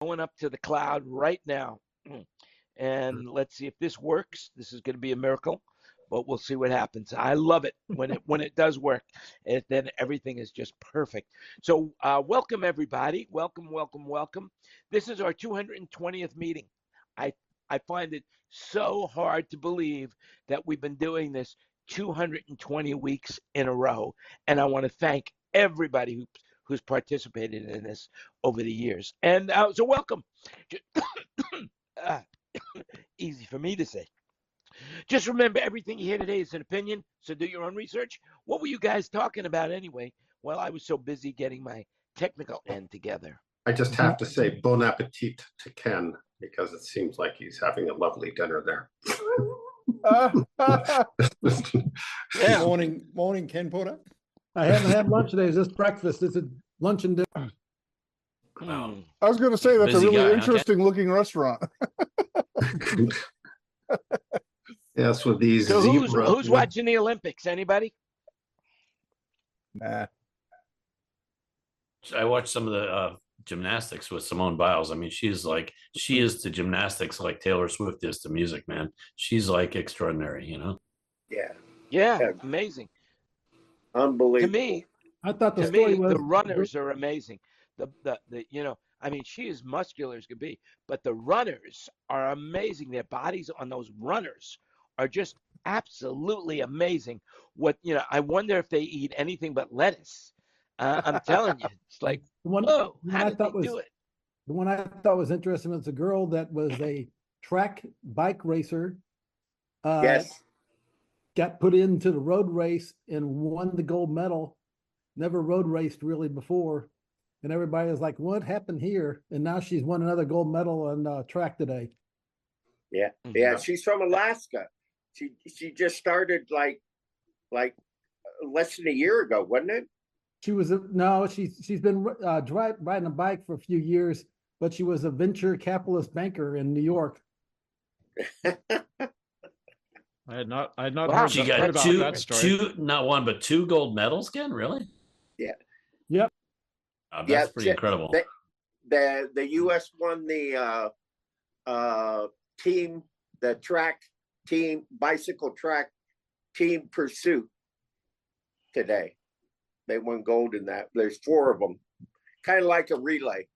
going up to the cloud right now. And let's see if this works. This is going to be a miracle, but we'll see what happens. I love it when it does work. Then everything is just perfect. So welcome everybody. Welcome, welcome, welcome. This is our 220th meeting. I find it so hard to believe that we've been doing this 220 weeks in a row, and I want to thank everybody who's participated in this over the years. And so welcome. Easy for me to say. Just remember, everything you hear today is an opinion, so do your own research. What were you guys talking about anyway? Well, I was so busy getting my technical end together. I just have to say bon appetit to Ken, because it seems like he's having a lovely dinner there. Yeah. Morning, Ken Porter. I haven't had lunch today. It's just breakfast. It's a lunch and dinner. I was going to say that's a really interesting looking restaurant. Yes, with these. So who's watching the Olympics? Anybody? Nah. I watched some of the gymnastics with Simone Biles. I mean, she is to gymnastics like Taylor Swift is to music, man. She's like extraordinary, you know? Yeah, amazing. Unbelievable. To me, I thought the story was the runners are amazing. The you know, I mean, she is muscular as could be, but the runners are amazing. Their bodies on those runners are just absolutely amazing. I wonder if they eat anything but lettuce. I'm telling you, it's like, whoa, how did they do it? The one I thought was interesting was a girl that was a track bike racer. Yes. Got put into the road race and won the gold medal. Never road raced really before. And everybody was like, what happened here? And now she's won another gold medal on track today. Yeah. Yeah. She's from Alaska. She just started like less than a year ago, wasn't it? She was she's been riding a bike for a few years, but she was a venture capitalist banker in New York. I had not heard, She got heard about that story. two, not one, but two gold medals, Ken? Really? Yeah. Yep. That's pretty incredible. The U.S. won the bicycle track team pursuit today. They won gold in that. There's 4 of them, kind of like a relay.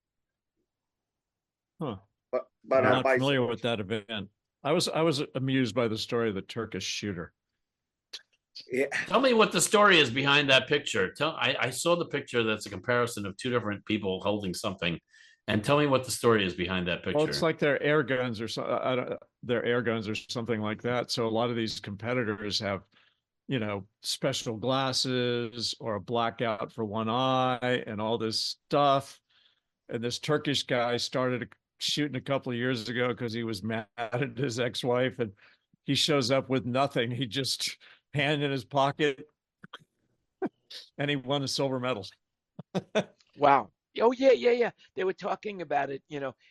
Huh. But I'm on not bicycle. familiar with that event. I was amused by the story of the Turkish shooter. Yeah. Tell me what the story is behind that picture. I saw the picture that's a comparison of 2 different people holding something, and tell me what the story is behind that picture. Well, it's like their air guns or their air guns or something like that. So a lot of these competitors have, special glasses or a blackout for one eye and all this stuff. And this Turkish guy started shooting a couple of years ago because he was mad at his ex-wife, and he shows up with nothing. He just hand in his pocket and he won a silver medal. Wow. Oh yeah. They were talking about it.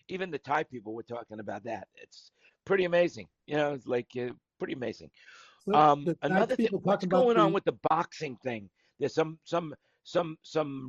Even the Thai people were talking about that. It's pretty amazing. It's like pretty amazing. Another thing, what's going on with the boxing thing? There's some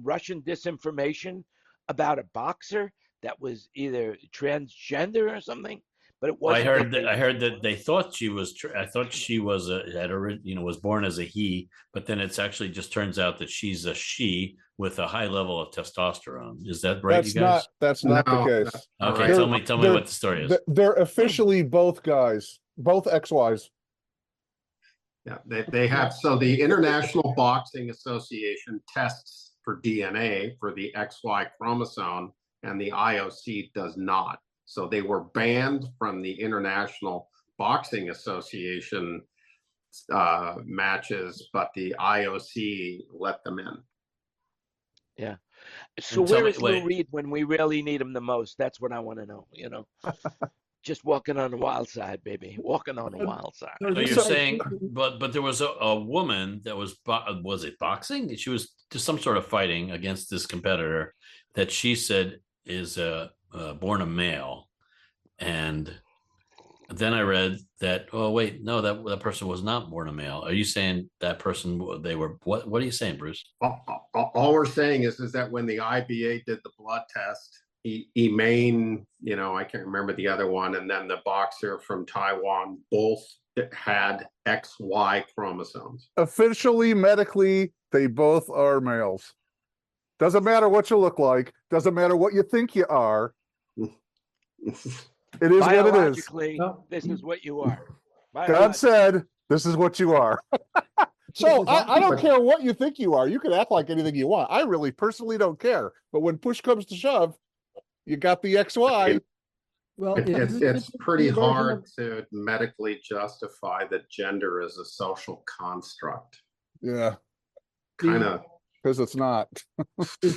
Russian disinformation about a boxer that was either transgender or something, but it wasn't. I heard that they thought she was. I thought she was was born as a he, but then it's actually just turns out that she's a she with a high level of testosterone. Is that right, you guys? That's not the case. Okay, tell me what the story is. They're officially both guys, both XYs. Yeah, they have. So the International Boxing Association tests for DNA for the XY chromosome, and the IOC does not. So they were banned from the International Boxing Association matches, but the IOC let them in. Yeah. So where is Lou Reed when we really need him the most? That's what I want to know. Just walking on the wild side, baby. Walking on the wild side. So you're saying, but there was a woman that was it boxing? She was just some sort of fighting against this competitor that she said is born a male, and then I read that. Oh wait, no, that person was not born a male. Are you saying that person? They were what? What are you saying, Bruce? All we're saying is that when the IBA did the blood test, Emain, I can't remember the other one, and then the boxer from Taiwan, both had XY chromosomes. Officially, medically, they both are males. Doesn't matter what you look like. Doesn't matter what you think you are. It is what it is. Biologically, this is what you are. God said, this is what you are. So I don't care what you think you are. You can act like anything you want. I really personally don't care. But when push comes to shove, you got the XY. Well, It's pretty hard to medically justify that gender is a social construct. Yeah. Kind of. Because it's not.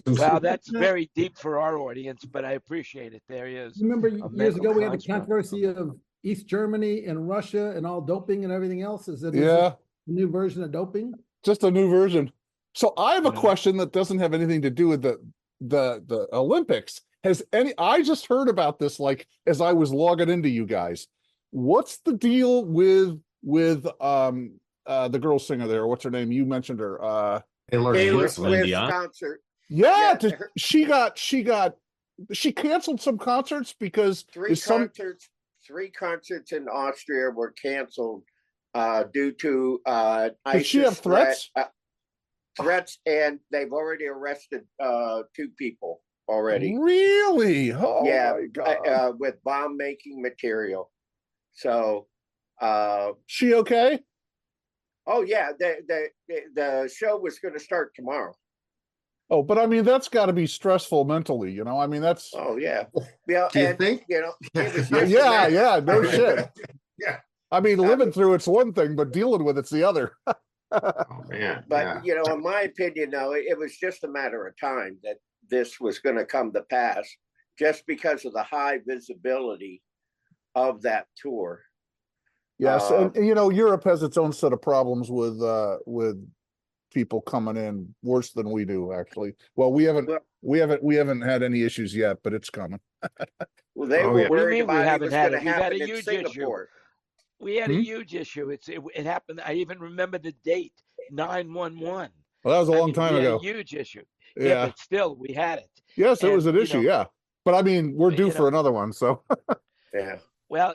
Wow, that's very deep for our audience, but I appreciate it. There he is. Remember years ago we had the controversy of East Germany and Russia and all doping and everything else? Is it a new version of doping? Just a new version. So I have a question that doesn't have anything to do with the Olympics. I just heard about this like as I was logging into you guys. What's the deal with the girl singer there? What's her name? You mentioned her. Taylor Swift's concert. Yeah, she canceled some concerts because three concerts in Austria were canceled due to did she have threats? Threats, and they've already arrested 2 people already. Really? Oh yeah, my God. with bomb making material. So she okay? Oh yeah, the show was going to start tomorrow. Oh, but I mean that's got to be stressful mentally, I mean that's. Oh yeah, yeah. Do you think? Yeah, no shit. Yeah. I mean, living through it's one thing, but dealing with it's the other. Oh man. But in my opinion, though, it was just a matter of time that this was going to come to pass, just because of the high visibility of that tour. Yes, and Europe has its own set of problems with people coming in worse than we do. Actually, well, we haven't had any issues yet, but it's coming. Well, they were worried about it was going to happen happen a in huge Singapore. issue. We had a huge issue. It happened. I even remember the date 9/11. Well, that was a long time ago. A huge issue. Yeah, but still, we had it. Yes, it was an issue. Yeah, but I mean, we're due for another one. So. Yeah. Well,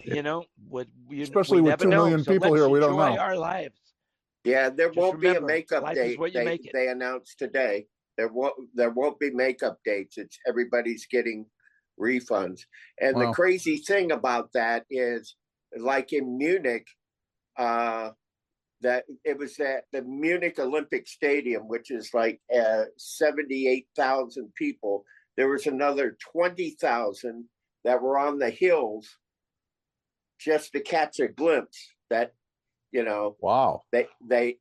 especially with 2 million people here, we don't know. Our lives. Yeah, there won't be a makeup date. They announced today. There won't be makeup dates. It's everybody's getting refunds. And the crazy thing about that is, like in Munich, that it was at the Munich Olympic Stadium, which is like 78,000 people. There was another 20,000 that were on the hills just to catch a glimpse. That wow, they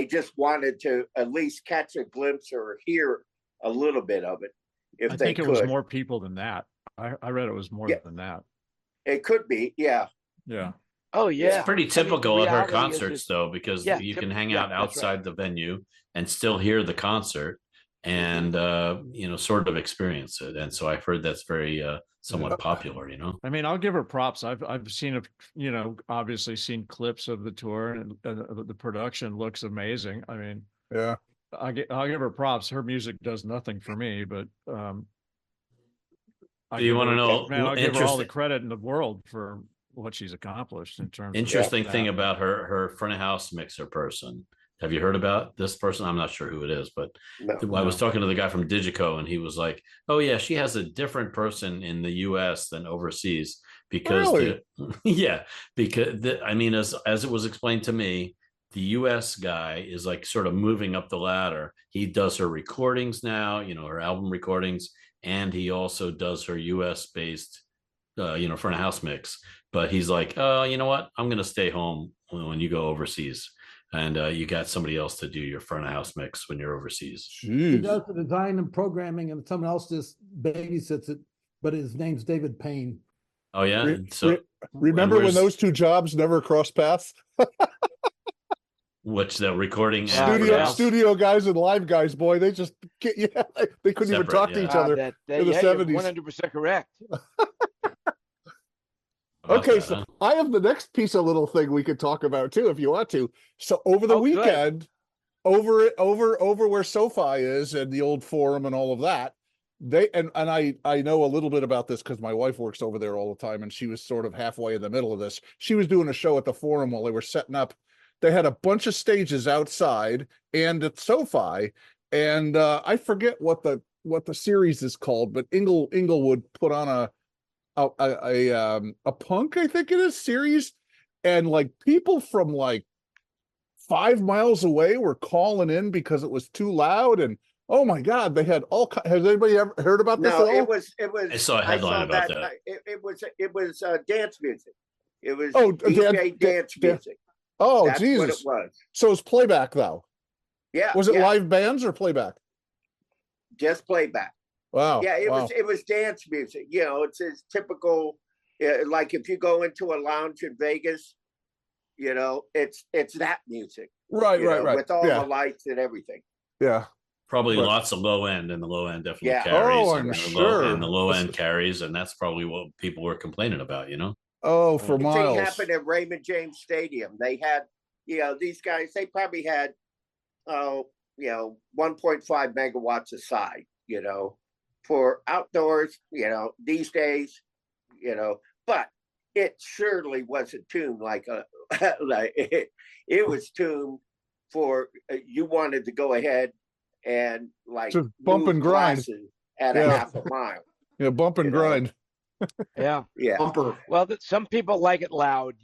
just wanted to at least catch a glimpse or hear a little bit of it. If I think it was more people than that. I read it was more than that. It could be, yeah. Yeah. Oh yeah. It's pretty typical of her concerts though, because you can hang out outside the venue and still hear the concert and sort of experience it. And so I've heard that's very somewhat popular, I mean, I'll give her props. I've seen obviously seen clips of the tour, and the production looks amazing. I mean, yeah, I'll give her props. Her music does nothing for me, but do you want to know? Man, I'll give her all the credit in the world for what she's accomplished in terms. Interesting thing about her front of house mixer person. Have you heard about this person? I'm not sure who it is, but I was talking to the guy from Digico, and he was like, "Oh yeah, she has a different person in the U.S. than overseas because I mean, as it was explained to me, the U.S. guy is like sort of moving up the ladder. He does her recordings now, her album recordings, and he also does her U.S. based, front of house mix. But he's like, oh, you know what? I'm going to stay home when you go overseas. And you got somebody else to do your front of house mix when you're overseas. Jeez. He does the design and programming, and someone else just babysits it. But his name's David Payne. Oh yeah. Remember when those two jobs never crossed paths? Which the recording studio guys and live guys, boy, they just they couldn't even talk to each other in the 70s. 100% correct. Okay, so I have the next piece of little thing we could talk about too, if you want to. So over the weekend, over where SoFi is and the old forum and all of that, I know a little bit about this because my wife works over there all the time, and she was sort of halfway in the middle of this. She was doing a show at the Forum while they were setting up. They had a bunch of stages outside and at SoFi, and I forget what the series is called, but Inglewood put on a punk, I think it is, series, and like people from like 5 miles away were calling in because it was too loud. And oh my God, they had all. Has anybody ever heard about this at all? It was. I saw a headline about that. It was dance music. It was DJ dance music. Oh, that's Jesus. what it was. So it's playback though. Yeah. Was it live bands or playback? Just playback. Wow. Yeah, it was dance music. You know, it's typical. Like if you go into a lounge in Vegas, you know, it's that music. Right. With all the lights and everything. Yeah. Probably lots of low end, and the low end definitely carries. Oh, I'm sure. And the low end carries, and that's probably what people were complaining about, you know? Oh, for miles. Thing happened at Raymond James Stadium. They had, these guys, they probably had, 1.5 megawatts a side, for outdoors, these days, but it surely wasn't tuned like it was tuned for, you wanted to go ahead and like just bump and grind at a half a mile. Yeah, bump and grind. Yeah. Bumper. Well, some people like it loud,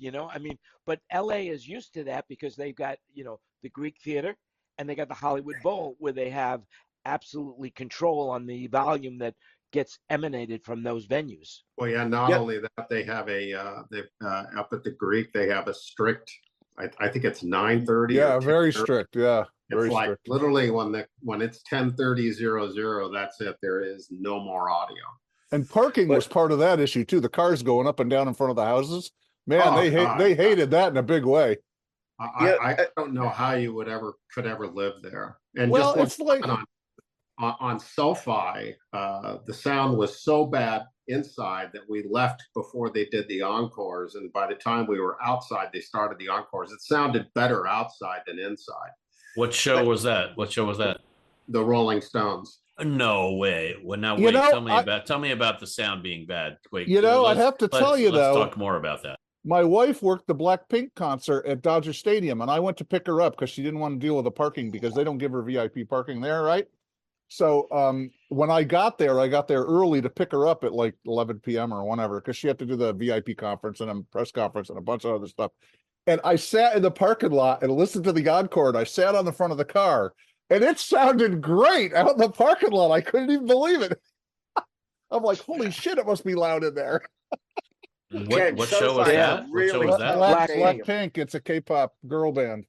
but LA is used to that because they've got, the Greek theater and they got the Hollywood Bowl where they have absolutely control on the volume that gets emanated from those venues. Well, yeah, not only that, they have up at the Greek, they have a strict, I think it's 9:30. Yeah, very strict. Yeah. It's like strict. Literally when it's 10:30:00, that's it. There is no more audio. And parking was part of that issue too. The cars going up and down in front of the houses. Man, they hated that in a big way. I don't know how you could ever live there. And well, just it's like on SoFi, the sound was so bad inside that we left before they did the encores. And by the time we were outside, they started the encores. It sounded better outside than inside. What show was that? The Rolling Stones. No way. Well, now wait. Tell me about the sound being bad. Wait. I'd have to tell you though. Let's talk more about that. My wife worked the Blackpink concert at Dodger Stadium, and I went to pick her up because she didn't want to deal with the parking because they don't give her VIP parking there, right? So when I got there early to pick her up at like 11 p.m. or whatever because she had to do the VIP conference and a press conference and a bunch of other stuff. And I sat in the parking lot and listened to the encore, and I sat on the front of the car. And it sounded great out in the parking lot. I couldn't even believe it. I'm like, holy shit, it must be loud in there. What show was that? Really what show was that? Blackpink. It's a K-pop girl band.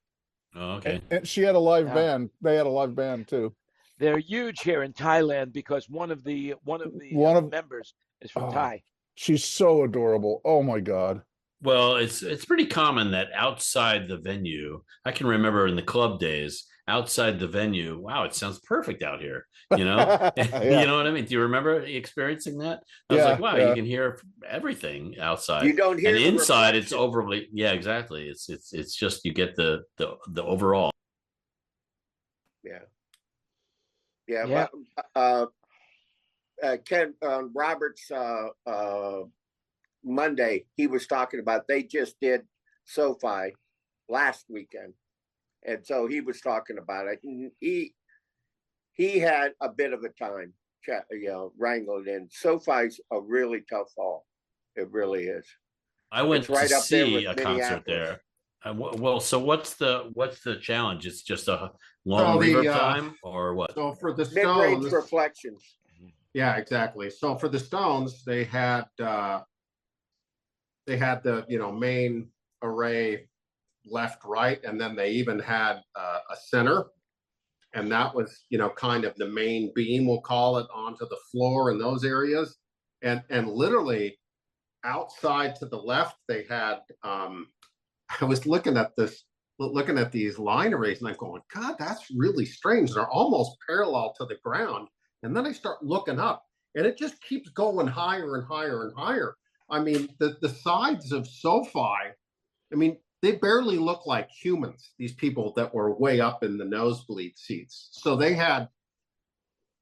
Oh, okay. And she had a live band. They had a live band too. They're huge here in Thailand because one of the members is from Thai. She's so adorable. Oh my God. Well, it's pretty common that outside the venue, I can remember in the club days, outside the venue, wow, it sounds perfect out here. You know what I mean? Do you remember experiencing that? I was like, wow, you can hear everything outside. You don't hear, and inside it's overly, yeah, exactly. It's just you get the overall. Yeah. Ken Roberts Monday, he was talking about they just did SoFi last weekend. And so he was talking about it. And he had a bit of a time, wrangling in. SoFi's a really tough haul. It really is. I went to see a concert there. Well, so what's the challenge? It's just a long reverb time, or what? So for the Mid-range Stones, reflections. Yeah, exactly. So for the Stones, they had the main array left, right, and then they even had a center, and that was kind of the main beam, we'll call it, onto the floor in those areas, and literally outside to the left they had I was looking at these line arrays and I'm going, God, that's really strange. They're almost parallel to the ground. And then I start looking up and it just keeps going higher and higher and higher. I mean, the sides of SoFi, they barely look like humans, these people that were way up in the nosebleed seats. So they had,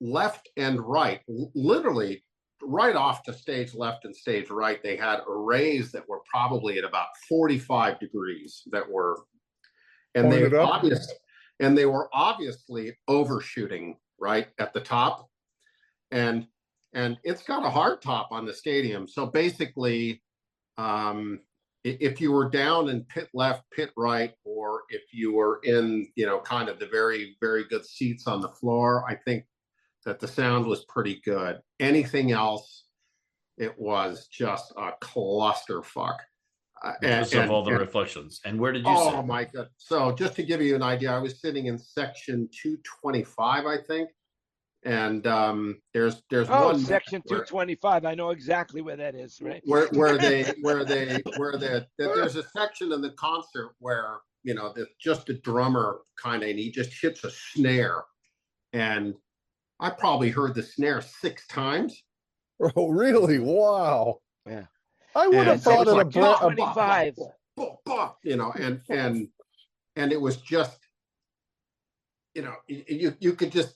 left and right, literally right off the stage left and stage right, they had arrays that were probably at about 45 degrees that were, and they were obviously overshooting right at the top. And it's got a hard top on the stadium. So basically, if you were down in pit left, pit right, or if you were in, kind of the very, very good seats on the floor, I think that the sound was pretty good. Anything else, it was just a clusterfuck. Because of all the reflections. And where did you sit? Oh my God. So just to give you an idea, I was sitting in section 225, I think. And there's one section 225. I know exactly where that is, right? Where there's a section in the concert where just a drummer kind of, and he just hits a snare, and I probably heard the snare 6 times. Oh, really? Wow. Yeah. I would have thought it a 25. And it was just, you could just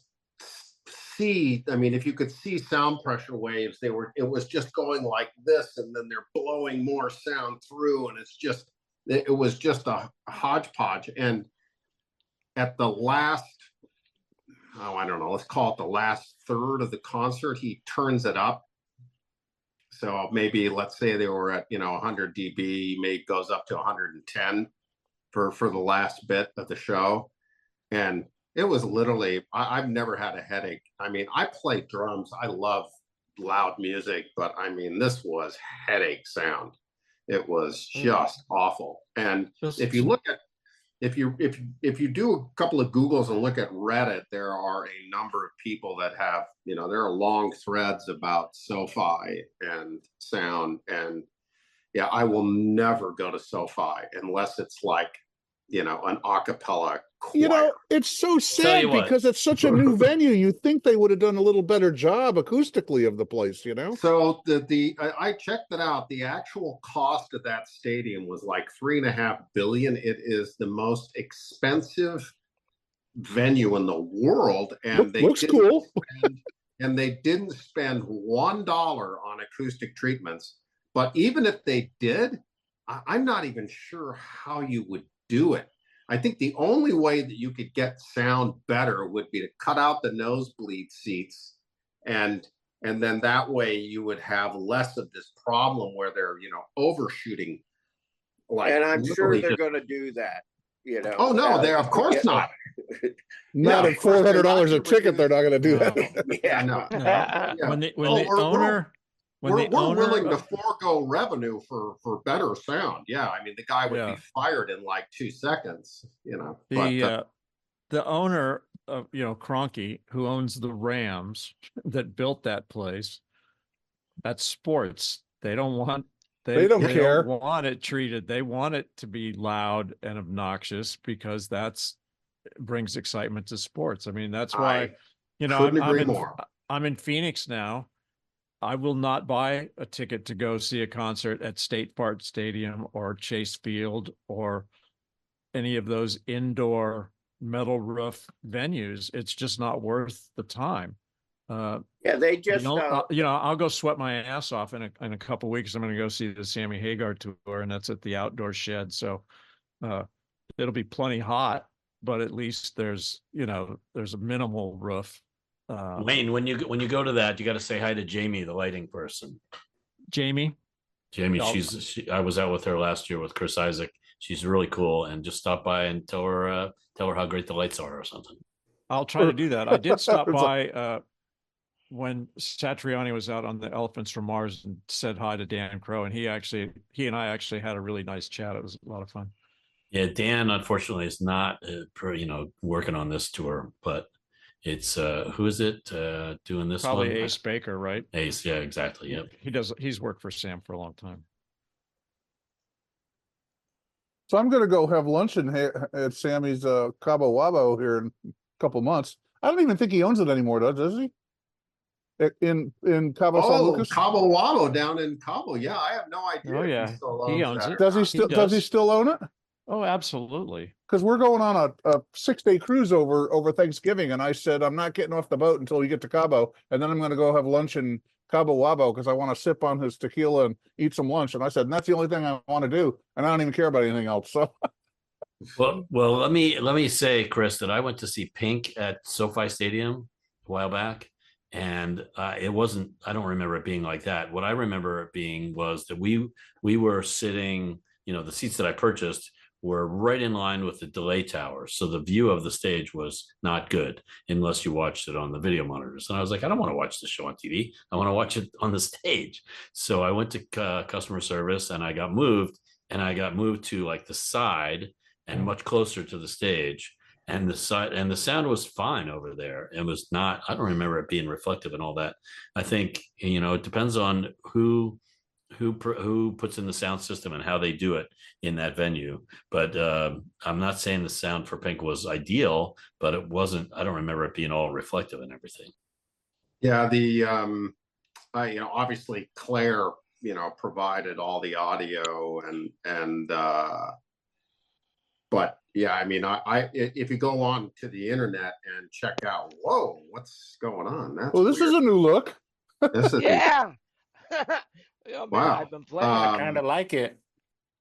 see, I mean, if you could see sound pressure waves, it was just going like this, and then they're blowing more sound through, and it was just a hodgepodge. And at the last, I don't know, let's call it the last third of the concert, he turns it up. So maybe, let's say they were at 100 dB, maybe goes up to 110 for the last bit of the show. And it was literally, I've never had a headache. I mean, I play drums. I love loud music, but I mean, this was headache sound. It was just awful. And if you look at, if you do a couple of Googles and look at Reddit, there are a number of people that have, there are long threads about SoFi and sound. And yeah, I will never go to SoFi unless it's like, an a cappella choir. It's so sad because it's such a new venue. You think they would have done a little better job acoustically of the place, So I checked it out. The actual cost of that stadium was like $3.5 billion. It is the most expensive venue in the world, and looks cool. And they didn't spend $1 on acoustic treatments. But even if they did, I'm not even sure how you would do it. I think the only way that you could get sound better would be to cut out the nosebleed seats, and then that way you would have less of this problem where they're overshooting. And I'm sure they're going to do that. Oh no, they're of course not. Not at $400 a ticket, they're not going to do that. Yeah, no. When the owner. We're willing to forego revenue for better sound. Yeah, I mean, the guy would be fired in like 2 seconds. The owner of Kroenke, who owns the Rams that built that place, that's sports. They don't care. Don't want it treated. They want it to be loud and obnoxious because brings excitement to sports. I mean, that's why I'm in Phoenix now. I will not buy a ticket to go see a concert at State Farm Stadium or Chase Field or any of those indoor metal roof venues. It's just not worth the time. They just I'll go sweat my ass off in a couple of weeks. I'm going to go see the Sammy Hagar tour, and that's at the Outdoor Shed. So it'll be plenty hot, but at least there's a minimal roof. Wayne, when you go to that, you got to say hi to Jamie, the lighting person. Jamie, I was out with her last year with Chris Isaac. She's really cool, and just stop by and tell her how great the lights are or something. I'll try to do that. I did stop by when Satriani was out on the Elephants from Mars and said hi to Dan Crow, and he and I actually had a really nice chat. It was a lot of fun. Yeah, Dan unfortunately is not working on this tour, but it's who is it doing this? Probably one? Ace Baker, right? Ace, yeah, exactly. Yep. He's worked for Sam for a long time. So I'm going to go have lunch at Sammy's Cabo Wabo here in a couple months. I don't even think he owns it anymore, does he? In Cabo San Lucas? Cabo Wabo down in Cabo. Yeah, I have no idea. Oh yeah, he owns it. Does he still own it? Oh, absolutely. Because we're going on a 6-day cruise over Thanksgiving, and I said I'm not getting off the boat until we get to Cabo, and then I'm going to go have lunch in Cabo Wabo because I want to sip on his tequila and eat some lunch. And I said, and that's the only thing I want to do, and I don't even care about anything else. So, Well, let me say, Chris, that I went to see Pink at SoFi Stadium a while back, and it wasn't. I don't remember it being like that. What I remember it being was that we were sitting. The seats that I purchased were right in line with the delay towers, so the view of the stage was not good unless you watched it on the video monitors. And I was like, I don't want to watch the show on TV. I want to watch it on the stage. So I went to customer service, and I got moved to like the side and much closer to the stage, and the sound was fine over there. It was not. I don't remember it being reflective and all that. I think it depends on who puts in the sound system and how they do it in that venue. But I'm not saying the sound for Pink was ideal, but it wasn't. I don't remember it being all reflective and everything. Yeah, obviously Claire, provided all the audio and but yeah, I mean, I if you go on to the internet and check out, whoa, what's going on? That's this weird. is a new look. This is yeah. Wow. I've been playing. I kind of like it.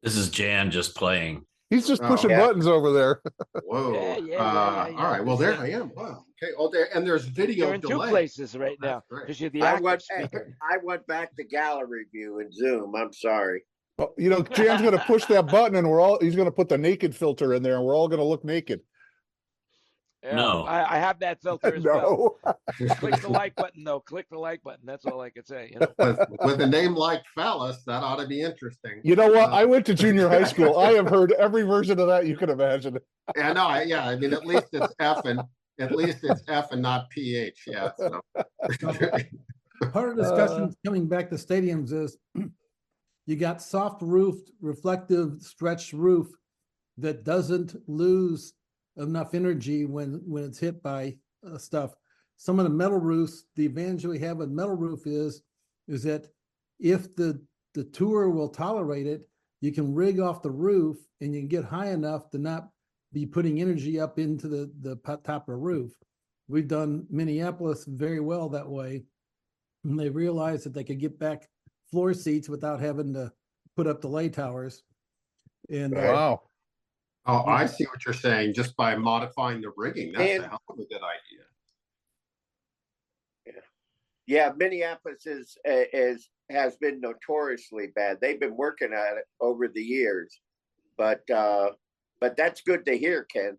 This is Jan just playing. He's just pushing buttons over there. Whoa. Yeah. All right. Well, there I am. Wow. Okay. Oh, and there's video. You're in delay. two places right now because you're the I active speaker. went back to gallery view in Zoom. I'm sorry. Well, Jan's going to push that button, and he's going to put the naked filter in there, and we're all going to look naked. Yeah, No. I have that filter as well. No. Click the like button, though. Click the like button. That's all I can say. With a name like Phallus, that ought to be interesting. You know what? I went to junior high school. I have heard every version of that you can imagine. Yeah, no, I mean, at least it's F and not PH. Yeah. So. Part of the discussion coming back to stadiums is you got soft roofed, reflective, stretched roof that doesn't lose enough energy when it's hit by stuff. Some of the metal roofs, the advantage we have with metal roof is that if the tour will tolerate it, you can rig off the roof and you can get high enough to not be putting energy up into the top of the roof. We've done Minneapolis very well that way. And they realized that they could get back floor seats without having to put up delay towers. And wow. Oh, I see what you're saying. Just by modifying the rigging, that's a hell of a good idea. Yeah, Minneapolis has been notoriously bad. They've been working at it over the years, but that's good to hear, Ken.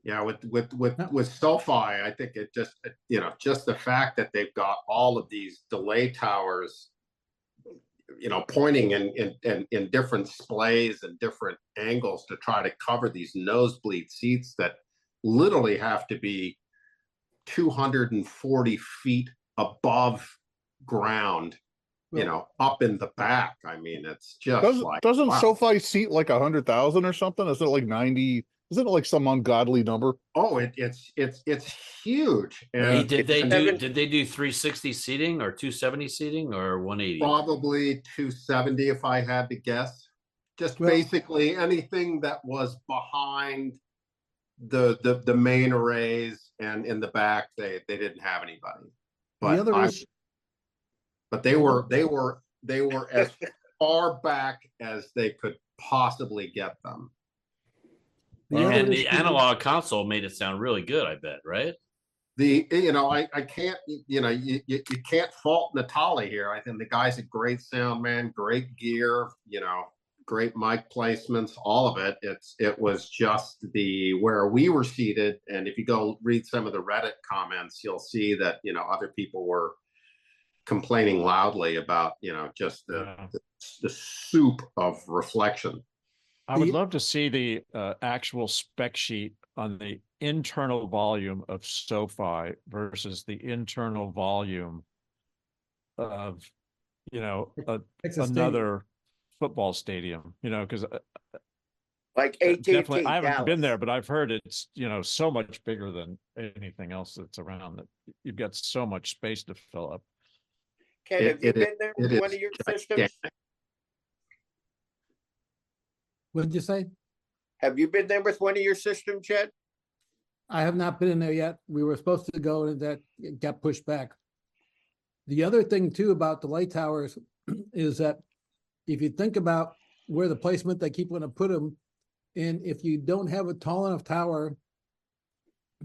Yeah, with SoFi, I think it just just the fact that they've got all of these delay towers, pointing in different splays and different angles to try to cover these nosebleed seats that literally have to be 240 feet above ground, up in the back. I mean, it's just doesn't wow. SoFi seat like 100,000 or something? Is it like 90? Isn't it like some ungodly number? Oh, it's huge. And did they do 360 seating or 270 seating or 180? Probably 270 if I had to guess. Just basically anything that was behind the main arrays and in the back they didn't have anybody. But but they were as far back as they could possibly get them. And the analog console made it sound really good, I bet, right? I can't, you can't fault Natali here. I think the guy's a great sound man, great gear, great mic placements, all of it. It was just where we were seated. And if you go read some of the Reddit comments, you'll see that, other people were complaining loudly about, just the soup of reflection. I would love to see the actual spec sheet on the internal volume of SoFi versus the internal volume of, another football stadium, because like AT&T. I haven't been there, but I've heard it's, so much bigger than anything else that's around, that you've got so much space to fill up. Ken, have you been there with one of your systems? What did you say? Have you been there with one of your systems yet? I have not been in there yet. We were supposed to go and that got pushed back. The other thing too about delay towers is that if you think about where the placement they keep going to put them, and if you don't have a tall enough tower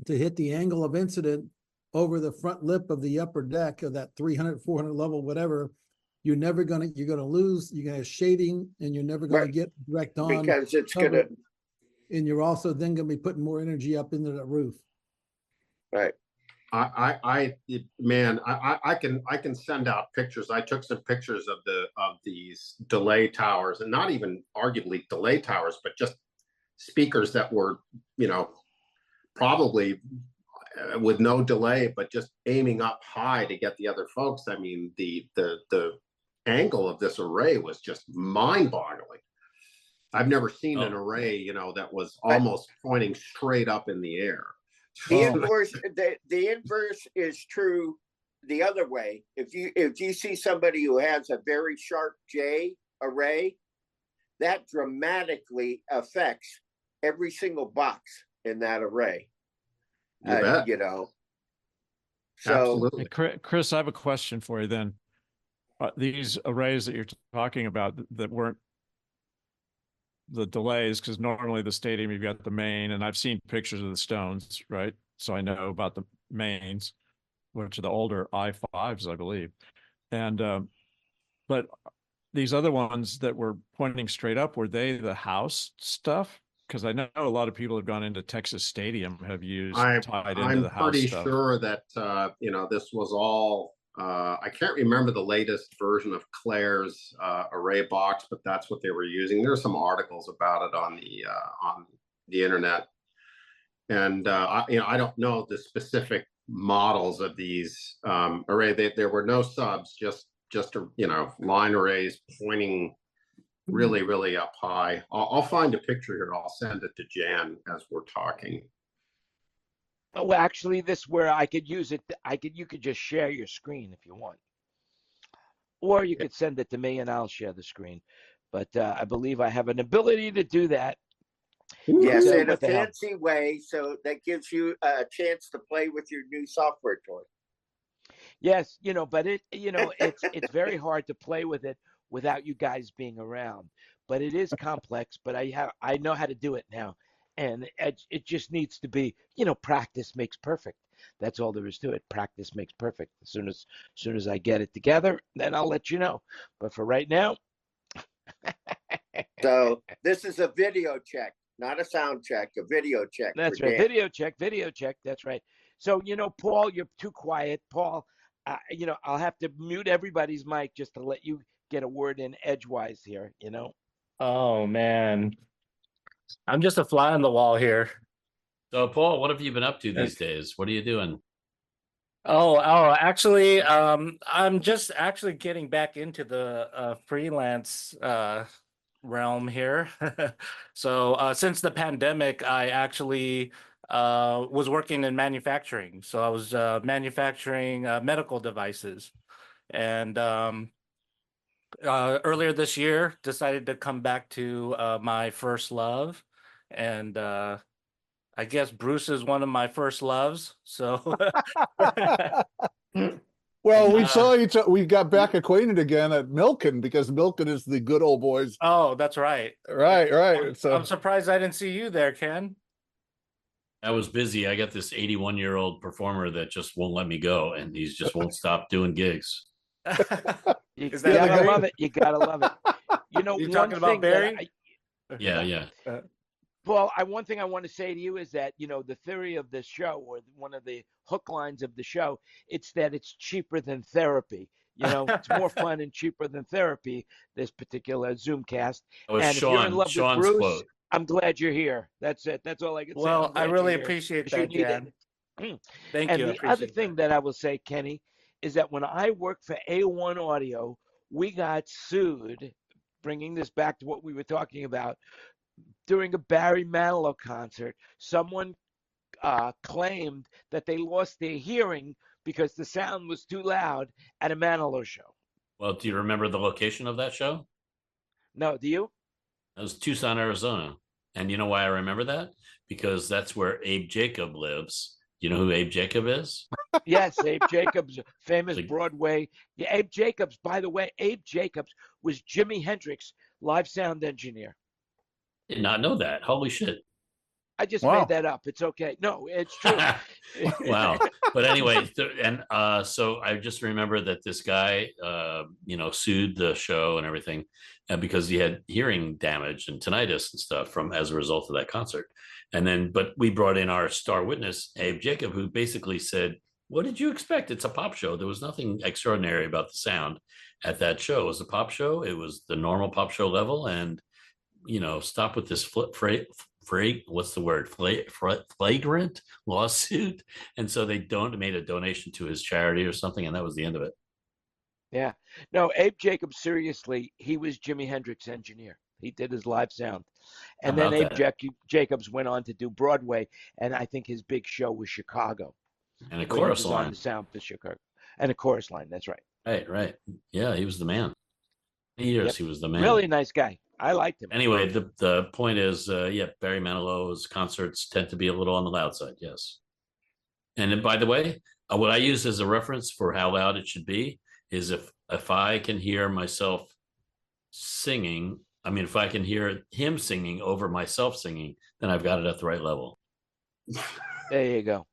to hit the angle of incident over the front lip of the upper deck of that 300, 400 level, whatever, you're going to lose, you're going to have shading, and you're never going to get direct on. Because it's going to. And you're also then going to be putting more energy up into the roof. Right. I can send out pictures. I took some pictures of these delay towers, and not even arguably delay towers, but just speakers that were, probably with no delay, but just aiming up high to get the other folks. I mean, the angle of this array was just mind-boggling. I've never seen an array, that was almost pointing straight up in the air. The inverse, the inverse is true the other way. If you see somebody who has a very sharp J array, that dramatically affects every single box in that array. So absolutely. Chris, I have a question for you then. These arrays that you're talking about that weren't the delays, because normally the stadium, you've got the main, and I've seen pictures of the stones, right? So I know about the mains, which are the older I5s, I believe. And, but these other ones that were pointing straight up, were they the house stuff? Because I know a lot of people have gone into Texas Stadium, have used tied into the house stuff. I'm pretty sure that, this was all, I can't remember the latest version of Claire's array box, but that's what they were using. There's some articles about it on the internet, and I don't know the specific models of these array. There were no subs, just line arrays pointing really, really up high. I'll find a picture here. I'll send it to Jan as we're talking. Oh, actually, this where I could use it. You could just share your screen if you want, or you could send it to me and I'll share the screen. But I believe I have an ability to do that. Yes, in a fancy way, so that gives you a chance to play with your new software toy. Yes, but it's very hard to play with it without you guys being around. But it is complex. But I know how to do it now. And it just needs to be, practice makes perfect. That's all there is to it. Practice makes perfect. As soon as I get it together, then I'll let you know. But for right now. So this is a video check, not a sound check, a video check. That's right. Video check. That's right. So, Paul, you're too quiet. Paul, I'll have to mute everybody's mic just to let you get a word in edgewise here, Oh, man. I'm just a fly on the wall here. So, Paul, what have you been up to these days? What are you doing? Actually, I'm just actually getting back into the freelance realm here. So, since the pandemic, I actually was working in manufacturing. So I was manufacturing medical devices, and earlier this year decided to come back to my first love, and I guess Bruce is one of my first loves. So well, we got back acquainted again at Milken, because Milken is the good old boys. Oh, that's right. Right. So I'm surprised I didn't see you there, Ken. I was busy. I got this 81-year-old performer that just won't let me go, and he just won't stop doing gigs. You gotta love it. You gotta love it. You talking about Barry? Yeah. Well, one thing I want to say to you is that, the theory of the show, or one of the hook lines of the show, it's that it's cheaper than therapy. It's more fun and cheaper than therapy, this particular ZoomCast. And if you're in love Sean's with Bruce, quote. I'm glad you're here. That's it. That's all I can say. Well, I really appreciate that, Jan. Thank you. And the other thing that I will say, Kenny, is that when I worked for A1 Audio, we got sued, bringing this back to what we were talking about, during a Barry Manilow concert. Someone claimed that they lost their hearing because the sound was too loud at a Manilow show. Well, do you remember the location of that show? No, do you? That was Tucson, Arizona. And you know why I remember that? Because that's where Abe Jacob lives. You know who Abe Jacob is? Yes, Abe Jacobs, famous Broadway. Yeah, Abe Jacobs, by the way, Abe Jacobs was Jimi Hendrix' live sound engineer. Did not know that. Holy shit. I just made that up. It's okay. No, it's true. Wow. But anyway, so I just remember that this guy, sued the show and everything because he had hearing damage and tinnitus and stuff as a result of that concert. And then, but we brought in our star witness, Abe Jacob, who basically said, what did you expect? It's a pop show. There was nothing extraordinary about the sound at that show. It was a pop show. It was the normal pop show level. And, stop with this flagrant lawsuit. And so they made a donation to his charity or something. And that was the end of it. Yeah. No, Abe Jacobs, seriously, he was Jimi Hendrix' engineer. He did his live sound. And then Abe Jacobs went on to do Broadway. And I think his big show was Chicago. And a chorus line. On the sound for Chicago. And a chorus line. That's right. Right. Yeah, he was the man. Years he was the man. Really nice guy. I liked him. Anyway, the point is, Barry Manilow's concerts tend to be a little on the loud side. Yes. And then, by the way, what I use as a reference for how loud it should be is if I can hear myself singing, if I can hear him singing over myself singing, then I've got it at the right level. There you go.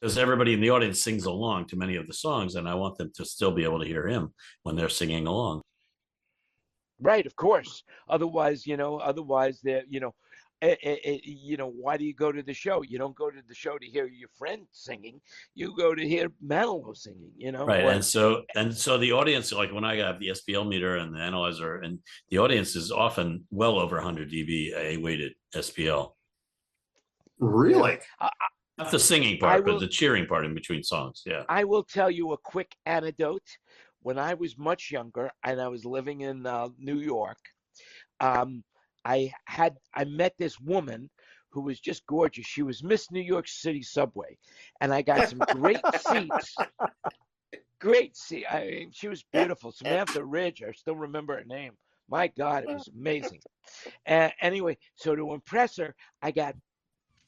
Because everybody in the audience sings along to many of the songs, and I want them to still be able to hear him when they're singing along. Right, of course. Otherwise, they're, why do you go to the show? You don't go to the show to hear your friend singing. You go to hear Manilow singing, Right. And so the audience, like when I have the SPL meter and the analyzer, and the audience is often well over 100 dB weighted SPL. Really? Not the singing part, but the cheering part in between songs. Yeah. I will tell you a quick anecdote. When I was much younger and I was living in New York, I met this woman who was just gorgeous. She was Miss New York City Subway, and I got some great seats. Great seat. She was beautiful. Samantha Ridge. I still remember her name. My God, it was amazing. Anyway, so to impress her, I got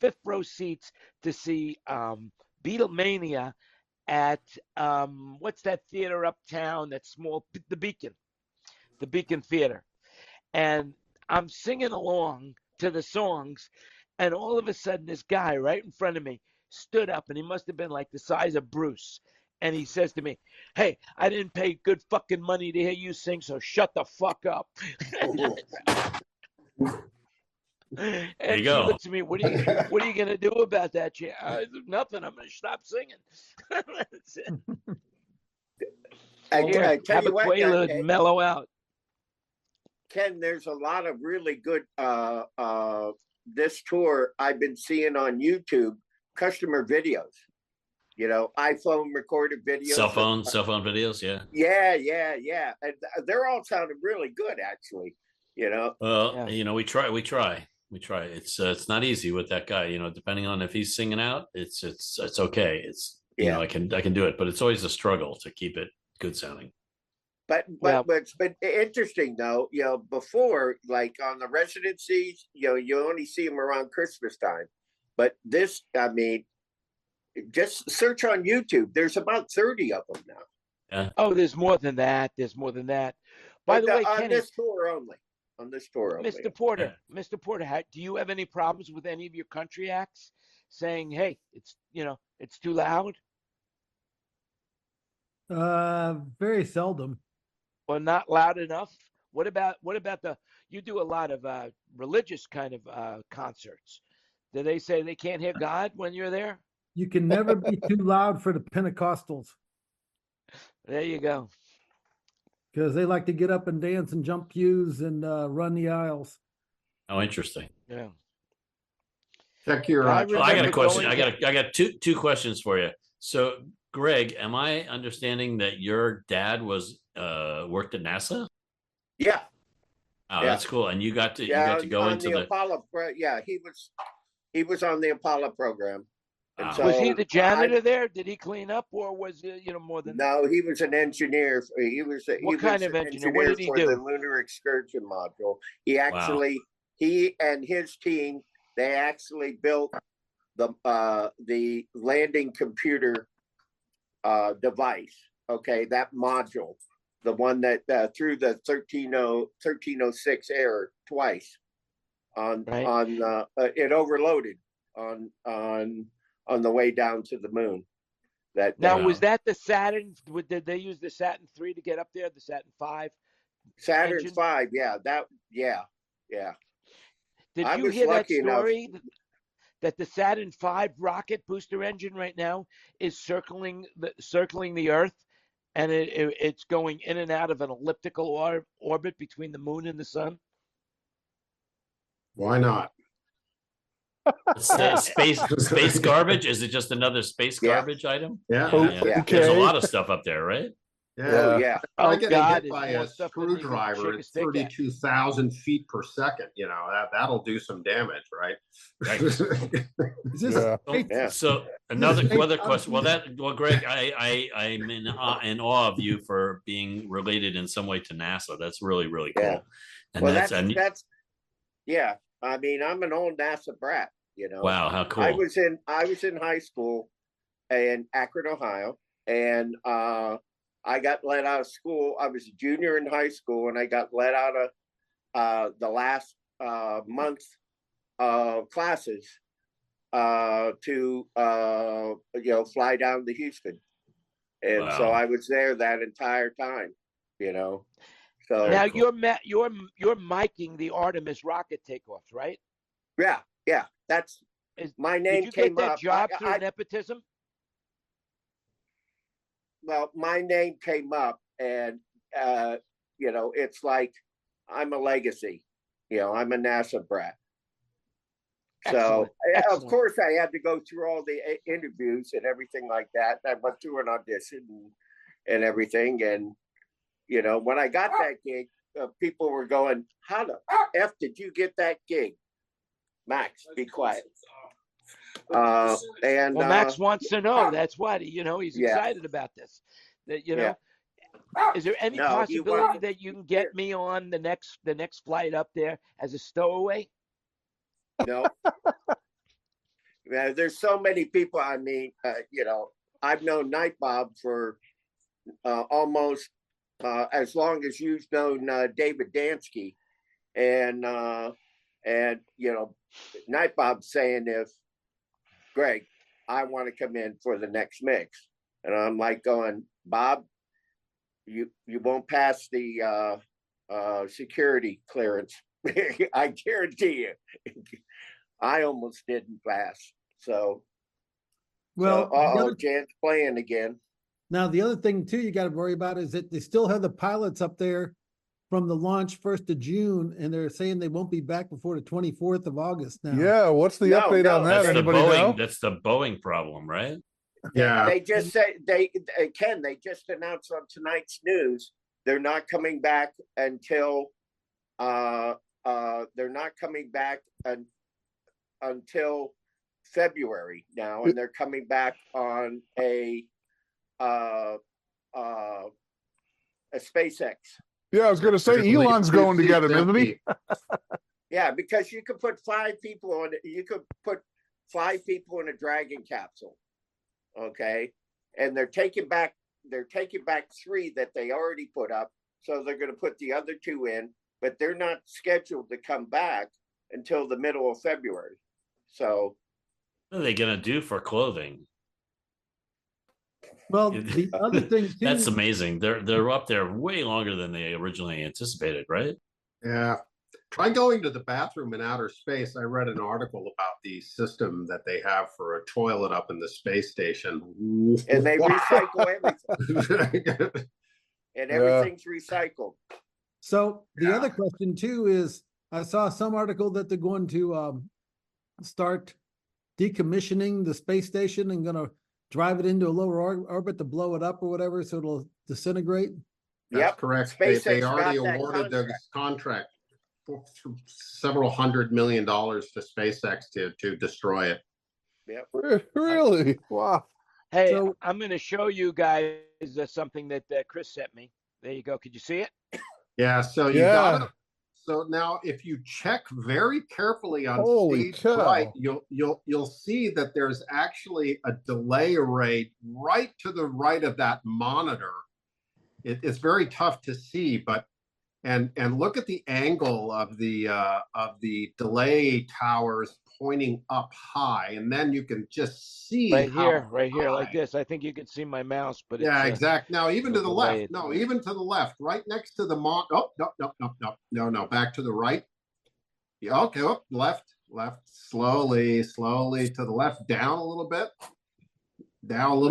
5th row seats to see Beatlemania at what's that theater uptown, that small, the Beacon Theater. And I'm singing along to the songs, and all of a sudden this guy right in front of me stood up, and he must have been like the size of Bruce, and he says to me, "Hey, I didn't pay good fucking money to hear you sing, so shut the fuck up." And she looks at me, what are you gonna do about that? Nothing. I'm gonna stop singing. That's it. I tell you what, Quaalude, mellow out. Ken, there's a lot of really good this tour I've been seeing on YouTube, customer videos. iPhone recorded videos. Cell phone videos, yeah. Yeah. And they're all sounding really good, actually. Well, we try. It's not easy with that guy, depending on if he's singing out, it's okay. I can do it, but it's always a struggle to keep it good sounding. But what's been interesting though, before, like on the residencies, you only see them around Christmas time. But this, just search on YouTube. There's about 30 of them now. Yeah. Oh, there's more than that. By the way, on Kenny, this tour only. Mr. Porter, do you have any problems with any of your country acts saying, "Hey, it's too loud"? Very seldom. Or not loud enough? What about you do a lot of religious kind of concerts. Do they say they can't hear God when you're there? You can never be too loud for the Pentecostals. There you go. Because they like to get up and dance and jump pews and run the aisles. Oh, interesting. Yeah. Check your. I got a question. I got two questions for you. So, Greg, am I understanding that your dad was worked at NASA? Yeah. Oh, yeah. That's cool. And you got to go into the Apollo. Yeah, he was on the Apollo program. Wow. So was he the janitor there? Did he clean up, or was it more than? No, he was an engineer. He was what kind of engineer? What did he do? The lunar excursion module. He actually he and his team, they actually built the landing computer device. Okay, that module, the one that threw the 1306 error twice on it overloaded on the way down to the moon. Was that the Saturn? Did they use the Saturn III to get up there? The Saturn V? Saturn engine? V, yeah. Did you hear that story that the Saturn V rocket booster engine right now is circling the Earth, and it's going in and out of an elliptical orbit between the moon and the sun? Why not? Space garbage? Is it just another space garbage item? Yeah. Okay. There's a lot of stuff up there, right? Yeah. Oh, getting God, hit by a screwdriver at 32,000 feet per second. That'll do some damage, right? So another question. Well, Greg, I'm in awe of you for being related in some way to NASA. That's really, really cool. Yeah. And well, that's yeah. I mean, I'm an old NASA brat. Wow, how cool! I was in high school in Akron, Ohio, and I got let out of school. I was a junior in high school, and I got let out of the last month of classes to fly down to Houston, and so I was there that entire time. So now you're miking the Artemis rocket takeoffs, right? Yeah. That's my name. Did you get that job through nepotism? Well, my name came up, and it's like I'm a legacy. I'm a NASA brat. So of course I had to go through all the interviews and everything like that. I went through an audition and everything, and when I got that gig, people were going, "How the F did you get that gig?" Max, be quiet. Max wants to know. That's what he's excited about this. Is there any possibility that you can get me on the next flight up there as a stowaway? No. There's so many people. I mean, I've known Night Bob for almost as long as you've known David Dansky, and Night Bob saying, if Greg, I want to come in for the next mix, and I'm like going, Bob, you won't pass the security clearance. I guarantee you. I almost didn't pass. So Jan's playing again. Now the other thing too you got to worry about is that they still have the pilots up there from the launch 1st of June, and they're saying they won't be back before the 24th of August now. Yeah, what's the update on that? Anybody know? That's the Boeing problem, right? Yeah. They just say they just announced on tonight's news they're not coming back until until February now, and they're coming back on a SpaceX. Yeah, I was going to say Elon's going to get him, isn't he? Yeah, because you could put 5 people on it. You could put 5 people in a Dragon capsule, okay, and they're taking back 3 that they already put up. So they're going to put the other 2 in, but they're not scheduled to come back until the middle of February. So, what are they going to do for clothing? Well, the other thing too, that's amazing. They're up there way longer than they originally anticipated, right? Yeah. Try going to the bathroom in outer space. I read an article about the system that they have for a toilet up in the space station. And they recycle everything. And everything's recycled. So the other question too is, I saw some article that they're going to start decommissioning the space station and going to drive it into a lower orbit to blow it up or whatever, so it'll disintegrate. That's correct. They already awarded the contract for several $100 million to SpaceX to destroy it. Yep. Really? Wow. Hey, so, I'm going to show you guys something that Chris sent me. There you go. Could you see it? Yeah. So So now if you check very carefully on Holy stage cow. right, you'll see that there's actually a delay array right to the right of that monitor. It's very tough to see, but and look at the angle of the delay towers pointing up high, and then you can just see right here, like this. I think you can see my mouse, but yeah, it's, exactly. Now even to the delayed. left, no, even to the left, right next to the oh no, back to the right. Yeah, okay, oh, left, slowly to the left, down a little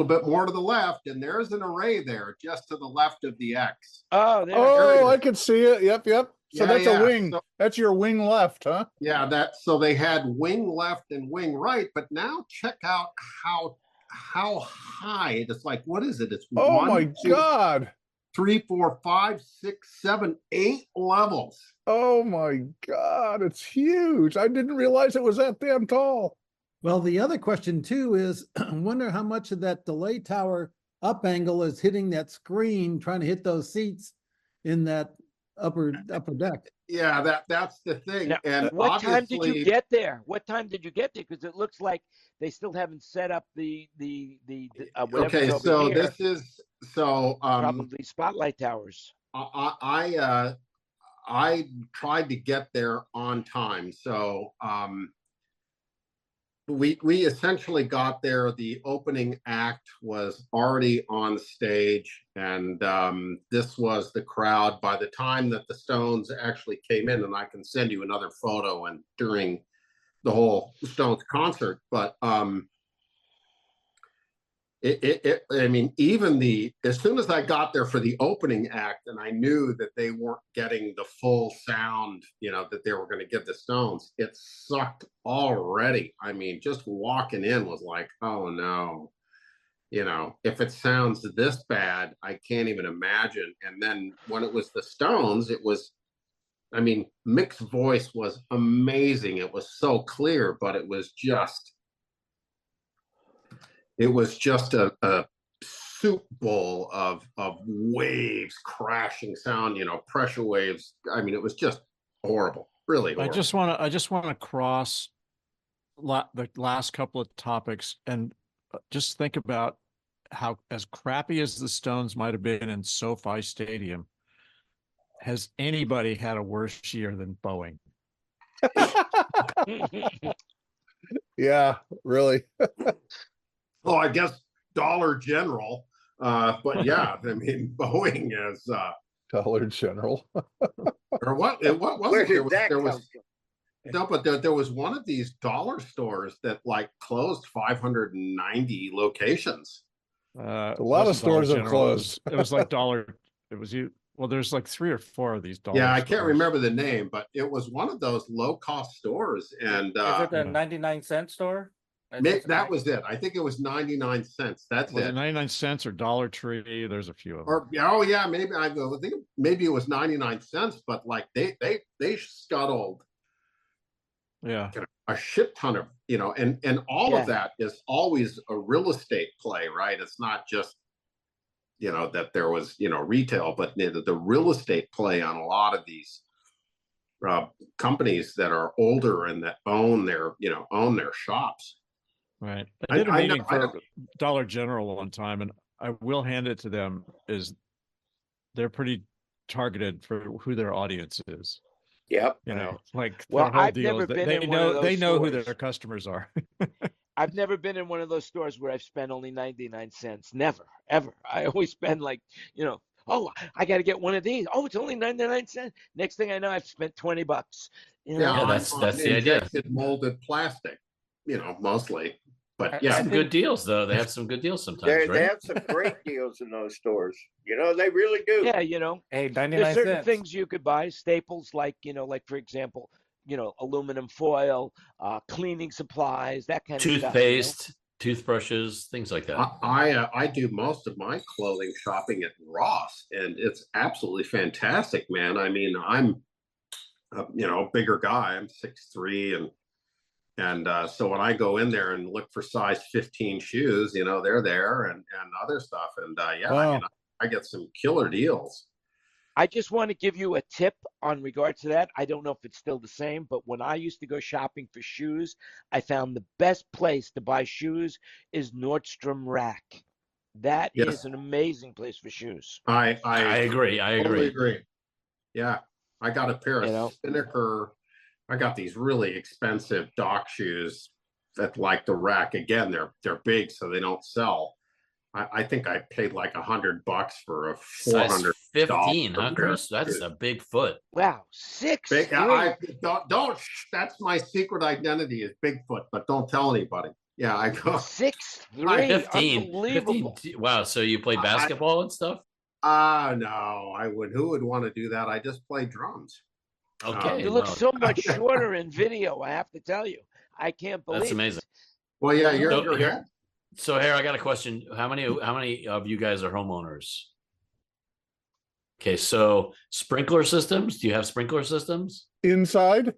bit more to the left, and there's an array there just to the left of the X. Oh, there. Oh, I can see it. Yep. So Yeah, that's a yeah. wing. So- That's your wing left, huh? Yeah, so they had wing left and wing right, but now check out how high it is. Like, what is it? It's Oh 1, my 2, God. 3, 4, 5, 6, 7, 8 levels. Oh my God. It's huge. I didn't realize it was that damn tall. Well, the other question too is, I wonder how much of that delay tower up angle is hitting that screen, trying to hit those seats in that upper deck. Yeah, that's the thing. Now, and what time did you obviously- get there? What time did you get there? Because it looks like they still haven't set up the whatever's Okay, over so here. this is Probably spotlight towers. I tried to get there on time. So we essentially got there. The opening act was already on stage, and this was the crowd. By the time that the Stones actually came in, and I can send you another photo and during the whole Stones concert, but I mean, even as soon as I got there for the opening act, and I knew that they weren't getting the full sound, that they were going to give the Stones, it sucked already. I mean, just walking in was like, oh no, if it sounds this bad, I can't even imagine. And then when it was the Stones, I mean, Mick's voice was amazing. It was so clear, but it was just a soup bowl of waves, crashing sound, pressure waves. I mean, it was just horrible, really horrible. I just want to cross the last couple of topics and just think about how, as crappy as the Stones might have been in SoFi Stadium, has anybody had a worse year than Boeing? Yeah, really. Oh, I guess Dollar General. But yeah, I mean, Boeing is Dollar General. or what? What was Where it? did that come from? No, but there was one of these dollar stores that closed 590 locations. A lot of stores have closed. It was like Dollar. It was you. Well, there's like 3 or 4 of these dollar. Yeah, I stores. can't remember the name, but it was one of those low cost stores. And is it the 99-cent store? That was it. I think it was 99 cents. That's was it. it 99 cents or Dollar Tree? There's a few of them. Or oh yeah, maybe I think maybe it was 99 cents, but they scuttled a shit ton of and all of that is always a real estate play, right? It's not just that there was retail, but the real estate play on a lot of these companies that are older and that own their shops. Right. I did a meeting for Dollar General one time, and I will hand it to them, is they're pretty targeted for who their audience is. Yep. Like well, their whole I've deal never is that been they in one of know those who stores. their customers are. I've never been in one of those stores where I've spent only 99 cents. Never, ever. I always spend oh, I got to get one of these. Oh, it's only 99 cents. Next thing I know, I've spent $20. Yeah, that's the idea. Molded plastic, mostly. But yeah, some good deals though. They have some good deals sometimes. Right? They have some great deals in those stores. They really do. Yeah, Hey, 99 there's certain cents. things you could buy, staples like for example, aluminum foil, cleaning supplies, that kind of stuff. Toothpaste, toothbrushes, things like that. I do most of my clothing shopping at Ross, and it's absolutely fantastic, man. I mean, I'm a bigger guy. I'm 6'3", and so when I go in there and look for size 15 shoes, they're there and other stuff, and wow. I mean, I get some killer deals. I just want to give you a tip on regard to that. I don't know if it's still the same, but when I used to go shopping for shoes, I found the best place to buy shoes is Nordstrom Rack. That Yes. is an amazing place for shoes. I agree. I totally agree. agree. Yeah, I got a pair of Spinnaker. I got these really expensive dock shoes that like the Rack. Again, they're big, so they don't sell. I think I paid like $100 for a 400. 15, huh, Chris? That's a big foot. Wow, 6'3". Don't. That's my secret identity is Bigfoot, but don't tell anybody. Yeah, I go 6'3". 15. Unbelievable. 15. Wow. So you play basketball and stuff? No, I would. Who would want to do that? I just play drums. Okay. You look so much shorter in video. I have to tell you, I can't believe. That's amazing. Well, yeah, you're here. So, Harry, I got a question. How many of you guys are homeowners? Okay, so sprinkler systems. Do you have sprinkler systems inside?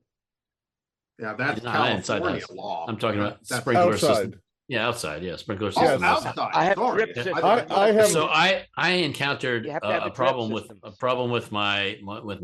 Yeah, that's California law. I'm talking about sprinkler outside. System. Yeah, outside. Yeah, sprinkler system. Outside. I have drip system. I have. So I encountered a problem with my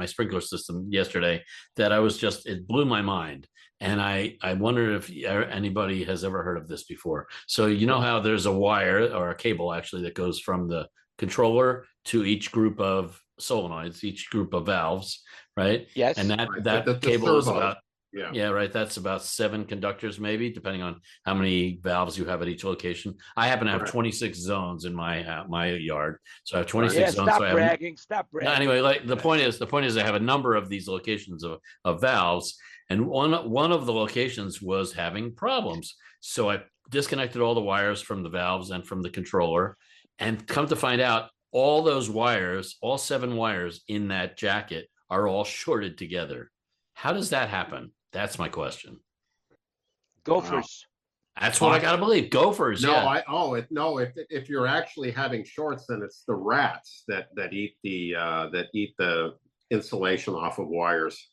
sprinkler system yesterday that it blew my mind. And I wonder if anybody has ever heard of this before. So you know how there's a wire or a cable actually that goes from the controller to each group of solenoids, each group of valves, right? Yes. And that cable is about right. That's about 7 conductors, maybe, depending on how many valves you have at each location. I happen to have 26 zones in my yard, so I have 26 zones. Stop bragging. No, anyway, like the point is, I have a number of these locations of valves. And one of the locations was having problems. So I disconnected all the wires from the valves and from the controller, and come to find out all those wires, all 7 wires in that jacket are all shorted together. How does that happen? That's my question. Gophers. That's what I got to believe. Gophers. No, if you're actually having shorts, then it's the rats that eat the insulation off of wires.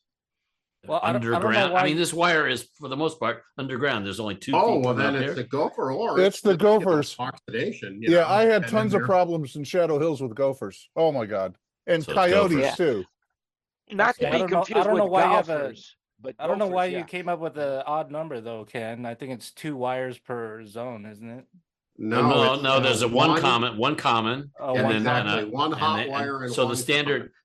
Well, underground. I mean, this wire is for the most part underground. There's only 2 feet. Oh, well, then it's the gopher, or it's the gophers. Oxidation. I had tons of problems in Shadow Hills with gophers. Oh my god, and coyotes too. Not to be confused with golfers. But I don't know why you came up with an odd number though, Ken. I think it's 2 wires per zone, isn't it? No. There's a one common. Oh, and exactly. One hot wire. And so one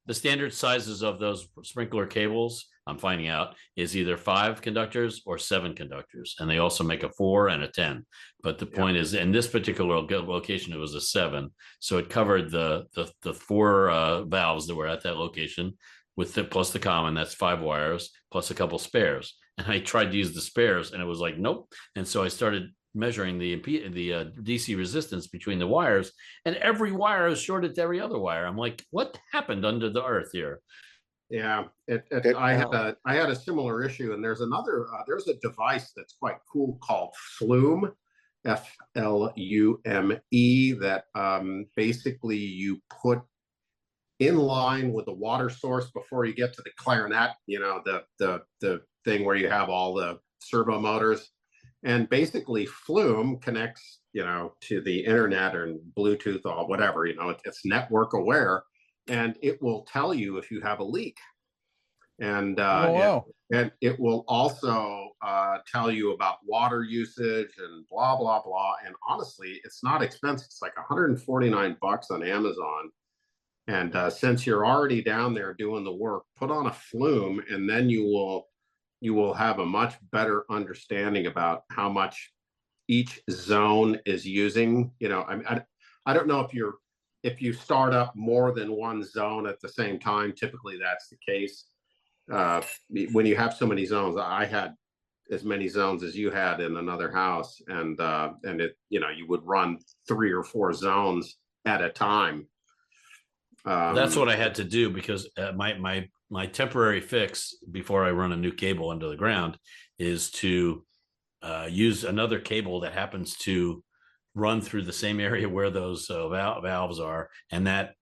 the standard sizes of those sprinkler cables, I'm finding out, is either 5 conductors or 7 conductors, and they also make a 4 and a 10. But the point is, in this particular location, it was a 7, so it covered the 4 valves that were at that location with plus the common. That's 5 wires plus a couple spares. And I tried to use the spares, and it was like nope. And so I started measuring the DC resistance between the wires, and every wire is shorted to every other wire. I'm like, what happened under the earth here? Yeah, I had a similar issue, and there's a device that's quite cool called Flume, Flume, that basically you put in line with the water source before you get to the clarinet, the thing where you have all the servo motors. And basically Flume connects, to the internet and Bluetooth or whatever, it's network aware, and it will tell you if you have a leak. And and it will also tell you about water usage and blah, blah, blah. And honestly, it's not expensive. It's like $149 on Amazon. And since you're already down there doing the work, put on a Flume, and then you will have a much better understanding about how much each zone is using. I don't know if you start up more than one zone at the same time. Typically that's the case. When you have so many zones, I had as many zones as you had in another house, and it, you would run 3 or 4 zones at a time. That's what I had to do, because my temporary fix before I run a new cable under the ground is to use another cable that happens to run through the same area where those valves are, and that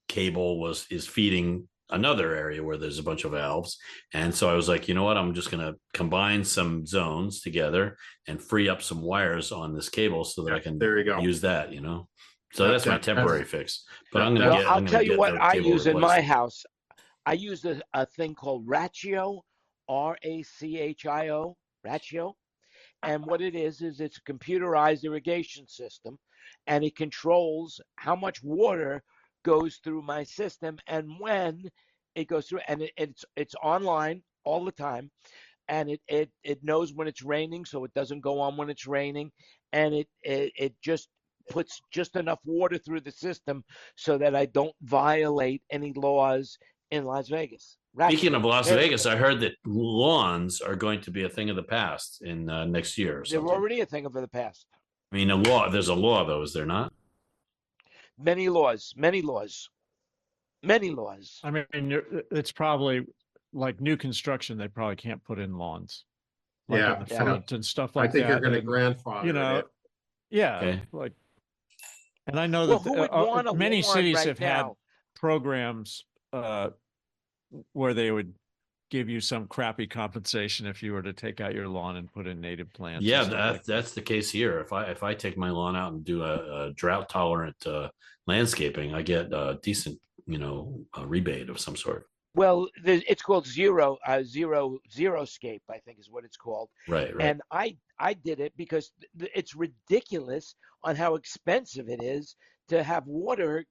cable is feeding another area where there's a bunch of valves. And so I was like, you know what, I'm just going to combine some zones together and free up some wires on this cable so that I can use that, So that's my temporary fix. But I'm gonna get. I'll tell you what I use in my house. I use a thing called Ratio, RACHIO, Ratio. And what it is it's a computerized irrigation system, and it controls how much water goes through my system and when it goes through. And it's online all the time, and it knows when it's raining, so it doesn't go on when it's raining, and it just puts just enough water through the system so that I don't violate any laws in Las Vegas. Speaking of Las Vegas, I heard that lawns are going to be a thing of the past in next year. Or something. They're already a thing of the past. I mean, a law. There's a law, though, is there not? Many laws. I mean, it's probably like new construction. They probably can't put in lawns, like Yeah. in the front and stuff like that. I think you're going to grandfather. You know, it. yeah, Okay. like. And I know that many cities have had programs where they would give you some crappy compensation if you were to take out your lawn and put in native plants. Yeah, that's the case here. If I take my lawn out and do a drought tolerant landscaping, I get a decent, a rebate of some sort. Well, it's called zero scape, I think is what it's called. Right. And I did it because it's ridiculous on how expensive it is to have water,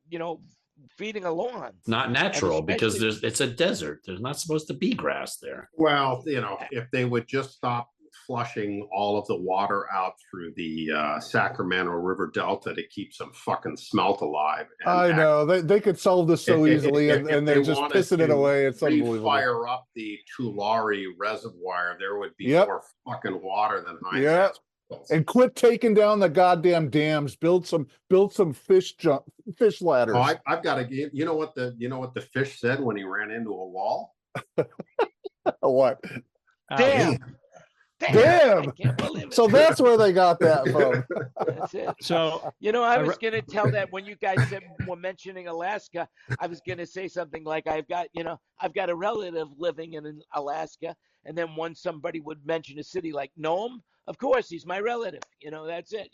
feeding a lawn. It's not natural because it's a desert. There's not supposed to be grass there. Well, if they would just stop flushing all of the water out through the Sacramento River Delta to keep some fucking smelt alive. I know they could solve this so easily, and they're just pissing it away. It's unbelievable. Fire up the Tulare Reservoir, there would be more fucking water than Heinz. Yeah. And quit taking down the goddamn dams. Build some fish ladders. Oh, I've got a. You know what the fish said when he ran into a wall? What? Damn. So that's where they got that from. That's it. So I was going to tell that when you guys were mentioning Alaska, I was going to say something like I've got a relative living in Alaska, and then once somebody would mention a city like Nome, of course he's my relative. That's it.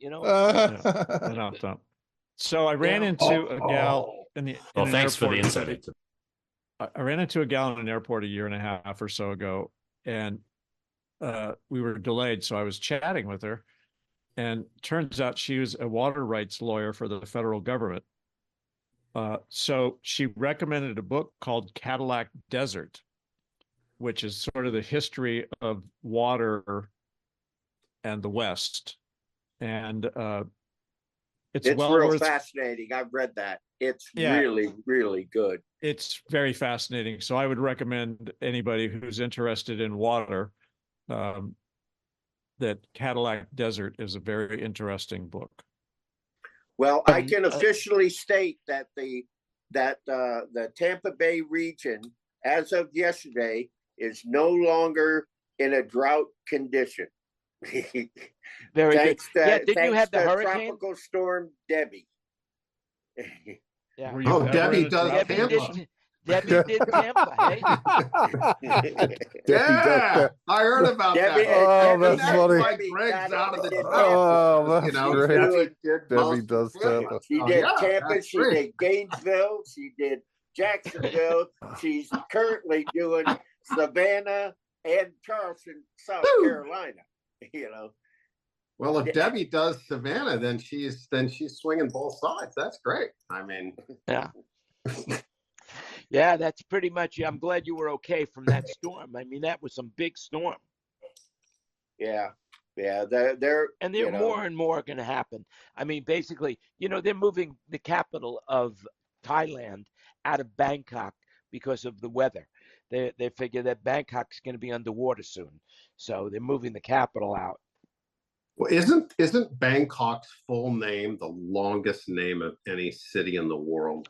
So I ran into a gal in the. Well, thanks for the insight. I ran into a gal in an airport a year and a half or so ago, and we were delayed, so I was chatting with her, and turns out she was a water rights lawyer for the federal government. So she recommended a book called Cadillac Desert, which is sort of the history of water and the West. And it's real fascinating. I've read that. It's really, really good. It's very fascinating. So I would recommend anybody who's interested in water that Cadillac Desert is a very interesting book. Well, I can officially state that the Tampa Bay region, as of yesterday, is no longer in a drought condition. Very good. Did you have the hurricane? Tropical storm Debbie. Yeah. Debbie does Tampa. Debbie did Tampa, hey? Yeah, I heard about that. Oh, that's funny. Like Greg's out of the Oh, that's great. Debbie does Tampa. She did Tampa, she did Gainesville, she did Jacksonville. She's currently doing Savannah and Charleston, South Carolina. Well, if Debbie does Savannah, then she's swinging both sides. That's great. I mean, yeah. Yeah, that's pretty much. I'm glad you were okay from that storm. I mean, that was some big storm. Yeah, they're more and more going to happen. I mean, basically, they're moving the capital of Thailand out of Bangkok because of the weather. They figure that Bangkok's going to be underwater soon, so they're moving the capital out. Well, isn't Bangkok's full name the longest name of any city in the world?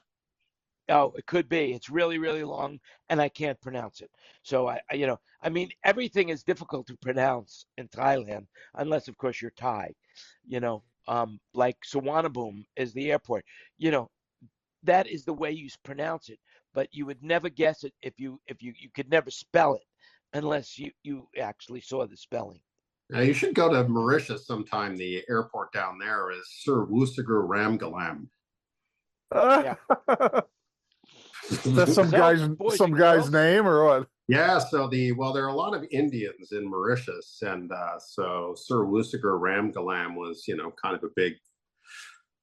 Oh, it could be. It's really, really long, and I can't pronounce it. So I mean, everything is difficult to pronounce in Thailand, unless, of course, you're Thai. Like Suvarnabhumi is the airport. That is the way you pronounce it, but you would never guess it if you could never spell it unless you actually saw the spelling. Now, you should go to Mauritius sometime. The airport down there is Sir Wusager Ramgalam. Yeah. That's some guy's name or what? Yeah, so there are a lot of Indians in Mauritius, and so Sir Wusager Ramgalam was, kind of a big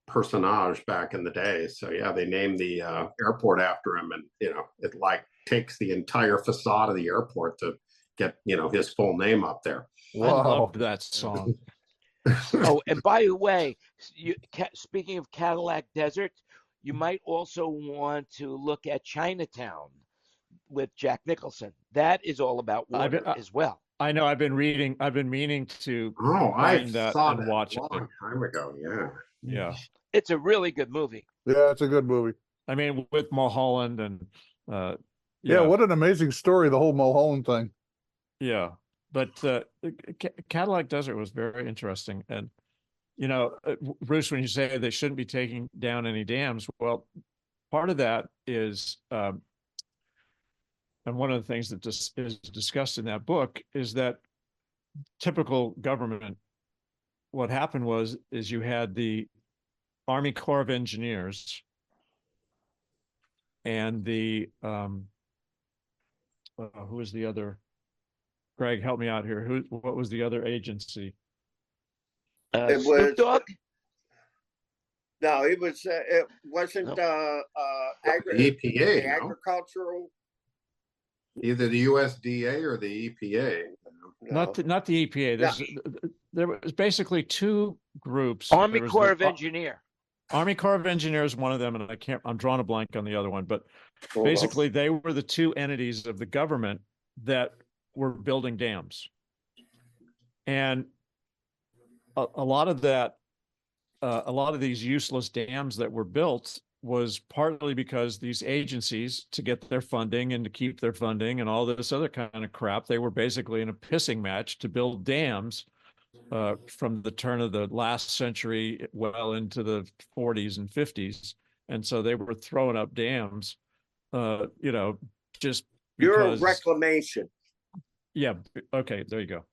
personage back in the day. So yeah, they named the airport after him, and it like takes the entire facade of the airport to get his full name up there. Wow. I loved that song. Oh, and by the way, speaking of Cadillac Desert, you might also want to look at Chinatown with Jack Nicholson. That is all about water as well. I know. I've been meaning to find that and watch it a long time ago. Yeah. Yeah. It's a really good movie. Yeah, it's a good movie. I mean, with Mulholland and yeah, what an amazing story, the whole Mulholland thing. Yeah. But Cadillac Desert was very interesting. And, Bruce, when you say they shouldn't be taking down any dams, well, part of that is, and one of the things that is discussed in that book is that typical government, what happened is you had the Army Corps of Engineers and the, who was the other? Greg, help me out here. What was the other agency? It Snoop Dogg? No, it wasn't the EPA, agricultural. Either the USDA or the EPA. No. Not the EPA. There was basically two groups. Army Corps of Engineers. Army Corps of Engineers, one of them, and I'm drawing a blank on the other one, but basically they were the two entities of the government that were building dams. And a lot of that, a lot of these useless dams that were built was partly because these agencies, to get their funding and to keep their funding and all this other kind of crap, they were basically in a pissing match to build dams from the turn of the last century well into the 40s and 50s. And so they were throwing up dams, just because... reclamation. Yeah. Okay. There you go.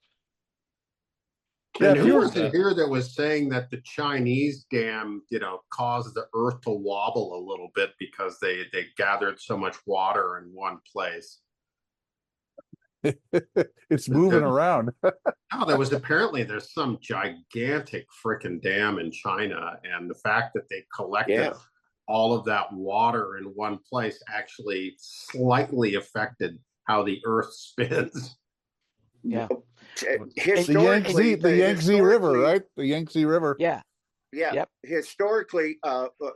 And who was it here that was saying that the Chinese dam, caused the earth to wobble a little bit because they gathered so much water in one place? It's moving around. No, there's some gigantic freaking dam in China, and the fact that they collected all of that water in one place actually slightly affected how the earth spins. Yeah. The Yangtze River, right? The Yangtze River. Yeah. Yeah. Yep. Historically,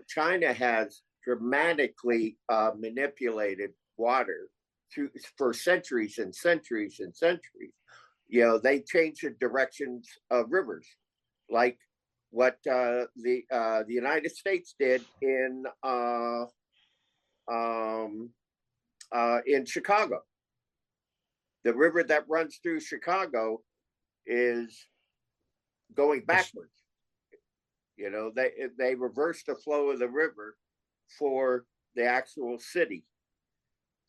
China has dramatically manipulated water for centuries and centuries and centuries. They changed the directions of rivers, like what the United States did in Chicago. The river that runs through Chicago is going backwards. They reversed the flow of the river for the actual city.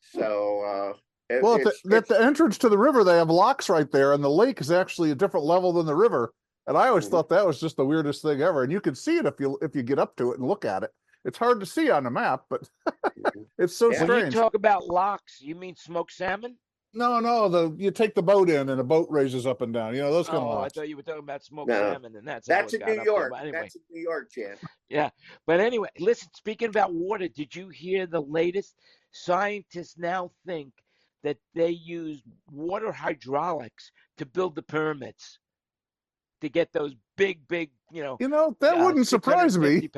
So, at the entrance to the river, they have locks right there, and the lake is actually a different level than the river. And I always thought that was just the weirdest thing ever. And you can see it if you get up to it and look at it. It's hard to see on the map, but it's so strange. When you talk about locks, you mean smoked salmon? No, you take the boat in and the boat raises up and down. Those kind of locks. I thought you were talking about smoked salmon, and that's in New York. Anyway. That's in New York, Jan. Yeah, but anyway, listen. Speaking about water, did you hear the latest? Scientists now think that they use water hydraulics to build the pyramids, to get those big, that wouldn't surprise me.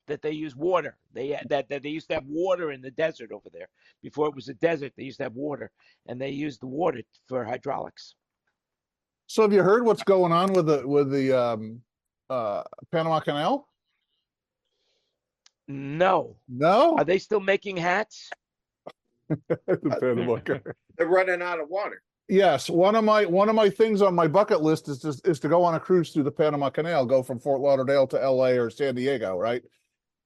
That they use water. That they used to have water in the desert over there. Before it was a desert, they used to have water, and they used the water for hydraulics. So have you heard what's going on with the Panama Canal? No. No? Are they still making hats? They're running out of water. Yes, one of my things on my bucket list is to go on a cruise through the Panama Canal, go from Fort Lauderdale to LA or San Diego, right?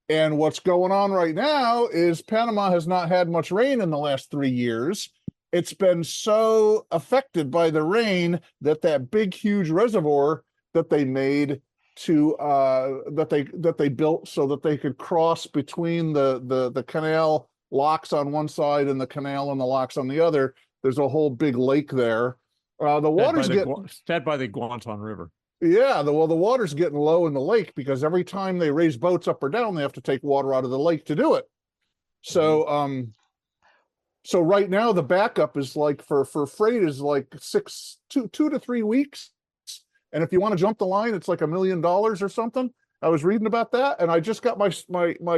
And what's going on right now is Panama has not had much rain in the last 3 years. It's been so affected by the rain that big, huge reservoir that they made to that they built so that they could cross between the canal locks on one side and the canal and the locks on the other. There's a whole big lake there. The water's fed by the Guanton River. Yeah, the water's getting low in the lake because every time they raise boats up or down, they have to take water out of the lake to do it. So, so right now the backup is like for freight is like 2 to 3 weeks, and if you want to jump the line, it's like $1 million or something. I was reading about that, and I just got my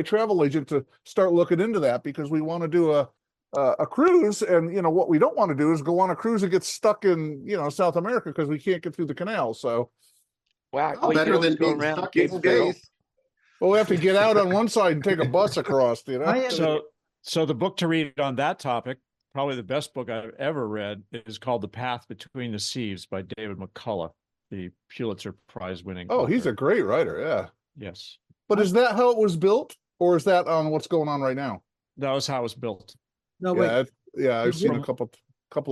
travel agent to start looking into that because we want to do a cruise, and you know what we don't want to do is go on a cruise and get stuck in South America because we can't get through the canal. So. Wow, well, better than being stuck in space. Well, we have to get out on one side and take a bus across, you know. So the book to read on that topic, probably the best book I've ever read, is called The Path Between the Seas by David McCullough, the Pulitzer Prize winning author. He's a great writer, yeah. Yes. But is that how it was built, or is that on what's going on right now? That was how it was built. No, wait. Yeah, I've seen a couple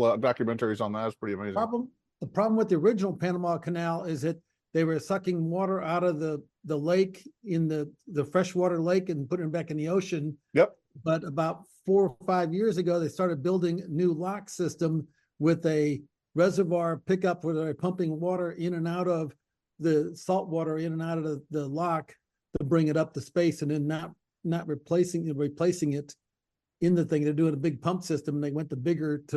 of documentaries on that. It's pretty amazing. The problem with the original Panama Canal is that they were sucking water out of the lake in the freshwater lake and putting it back in the ocean. Yep. But about 4 or 5 years ago, they started building a new lock system with a reservoir pickup where they're pumping water in and out of the salt water in and out of the lock to bring it up to space, and then not replacing it in the thing. They're doing a big pump system, and they went to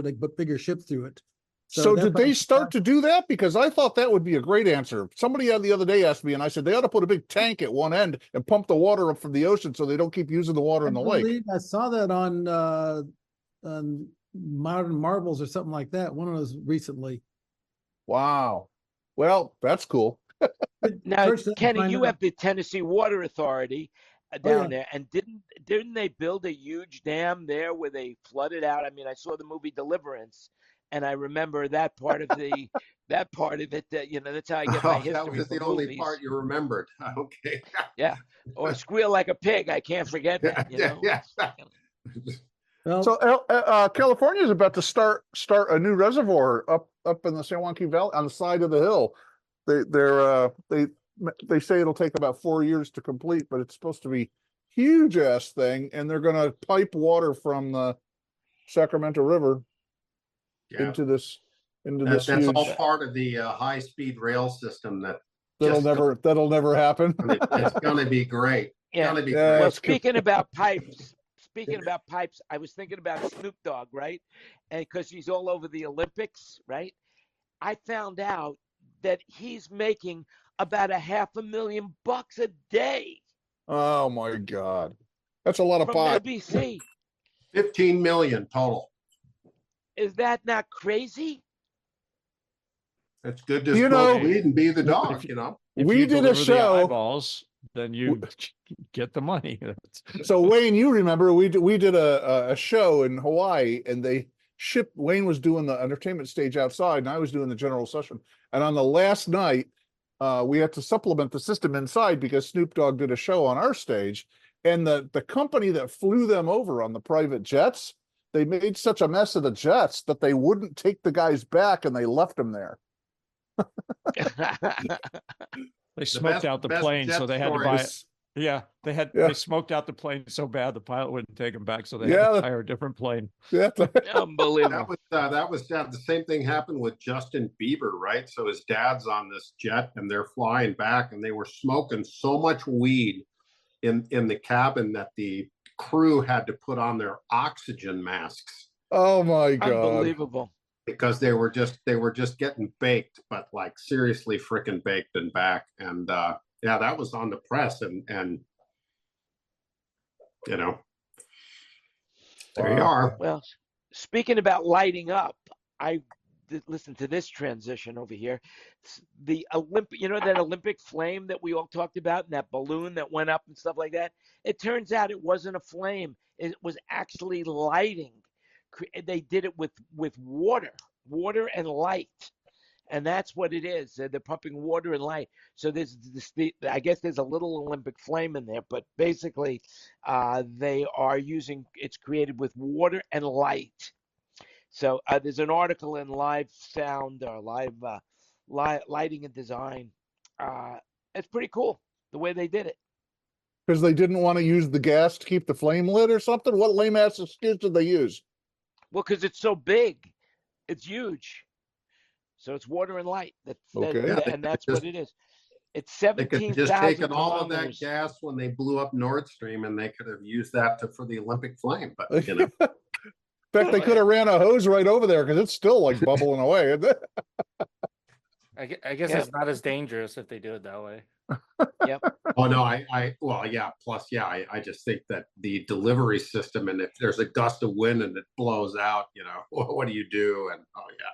they put bigger ships through it. So did they start to do that? Because I thought that would be a great answer. Somebody the other day asked me, and I said they ought to put a big tank at one end and pump the water up from the ocean so they don't keep using the water in the lake. I saw that on Modern Marvels or something like that. One of those recently. Wow. Well, that's cool. Now, Kenny, you have the Tennessee Water Authority down there, and didn't they build a huge dam there where they flooded out? I mean, I saw the movie Deliverance. And I remember that part of it. That's how I get my history. That was the only part you remembered. Okay. Yeah. Or Squeal Like a Pig. I can't forget that. Yeah. Well, so California is about to start a new reservoir up in the San Joaquin Valley on the side of the hill. They say it'll take about 4 years to complete, but it's supposed to be huge ass thing, and they're going to pipe water from the Sacramento River. Yeah. Into this that's huge, all part of the high-speed rail system that'll never happen. It's going to be great. Yeah. Great. Well, speaking about pipes, I was thinking about Snoop Dogg, right? And because he's all over the Olympics, right? I found out that he's making about $500,000 a day. Oh my God, that's a lot of pot. NBC. 15 million total. Is that not crazy? It's good to smoke weed and be the dog, If we you did a show. The eyeballs, then you get the money. So Wayne, you remember we did a show in Hawaii, and Wayne was doing the entertainment stage outside, and I was doing the general session. And on the last night, we had to supplement the system inside because Snoop Dogg did a show on our stage, and the company that flew them over on the private jets, they made such a mess of the jets that they wouldn't take the guys back, and they left them there. They smoked out the plane, so they had to buy it. Yeah, they smoked out the plane so bad the pilot wouldn't take them back, so they had to hire a different plane. Yeah, unbelievable. That was the same thing happened with Justin Bieber, right? So his dad's on this jet, and they're flying back, and they were smoking so much weed in the cabin that the crew had to put on their oxygen masks. Oh my God. Unbelievable. Because they were just getting baked, but like seriously freaking baked and back. And that was on the press, and there you are. Well, speaking about lighting up, I listen to this transition over here. The that Olympic flame that we all talked about, and that balloon that went up and stuff like that. It turns out it wasn't a flame. It was actually lighting. They did it with water and light, and that's what it is. They're pumping water and light. So I guess there's a little Olympic flame in there, but basically, they are it's created with water and light. So there's an article in Live Sound or Live Lighting and Design It's pretty cool the way they did it. Because they didn't want to use the gas to keep the flame lit or something? What lame ass excuse did they use? Well, because it's so big, it's huge. So it's water and light. And that's what it is. It's 17,000 They could just taken all of that kilometers. gas when they blew up Nord Stream, and they could have used that for the Olympic flame. But you know, In fact, they could have ran a hose right over there because it's still like bubbling away, isn't it? I guess it's not as dangerous if they do it that way. Yep. Oh no, well, yeah. Plus, yeah, I just think that the delivery system, and if there's a gust of wind and it blows out, you know, what do you do? And oh yeah,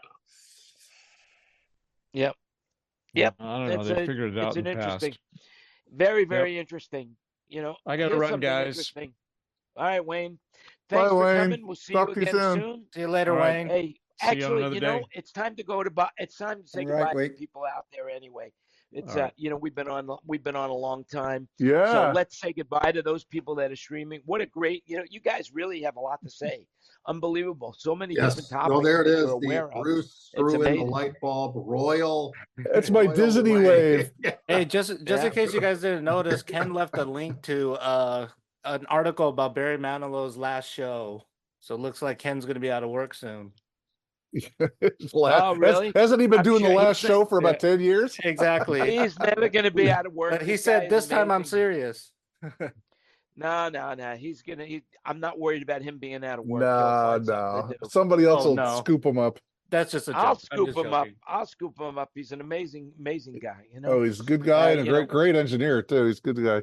no. Yep. Yep. I don't know. They figured it out in the interesting, past. very, very interesting. You know, I got to here's run, something guys. interesting. All right, Wayne. Thanks Bye, for Wayne. coming. We'll see Talk you to you again soon. soon. See you later, All right. Wayne. Hey, See you on actually, another you know, day. it's time to go it's time to say All right, goodbye to wait. people out there anyway. It's All right. you know, we've been on a long time. Yeah. So let's say goodbye to those people that are streaming. What a great, you know, you guys really have a lot to say. Unbelievable. So many different Yes. topics No, there it that is. you're The aware of. Bruce It's threw in the amazing. light bulb. Royal. That's my Royal Disney way. wave. Hey, just Yeah. in case you guys didn't notice, Ken left a link to an article about Barry Manilow's last show. So it looks like Ken's going to be out of work soon. Oh, really? Hasn't he been I'm doing the sure last he's- show for about 10 years? Exactly. He's never going to be out of work. But he This guy said is this time I'm amazing. serious. No. I'm not worried about him being out of work. He'll find something to do. Somebody else Oh, will no. scoop him up. That's just a joke. I'll I'm scoop just him up. joking. I'll scoop him up. He's an amazing guy. You know. Oh, he's a good guy and a you know. great engineer too. He's a good guy.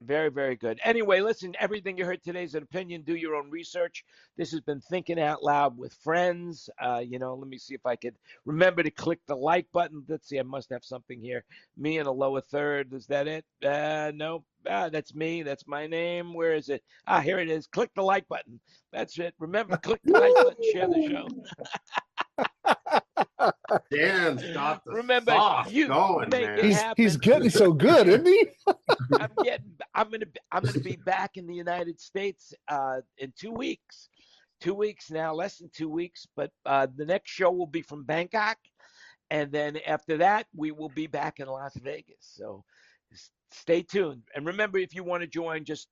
Very, very good. Anyway, listen, everything you heard today is an opinion. Do your own research. This has been Thinking Out Loud with Friends. You know, let me see if I could remember to click the like button. Let's see, I must have something here. Me in a lower third. Is that it? No. That's me. That's my name. Where is it? Here it is. Click the like button. That's it. Remember, click the like button. Share the show. Dan's got the Remember, sauce you going, make man. it happen. He's getting so good, isn't he? I'm gonna be back in the United States in 2 weeks. 2 weeks now, less than 2 weeks. But the next show will be from Bangkok, and then after that, we will be back in Las Vegas. So stay tuned. And remember, if you want to join, just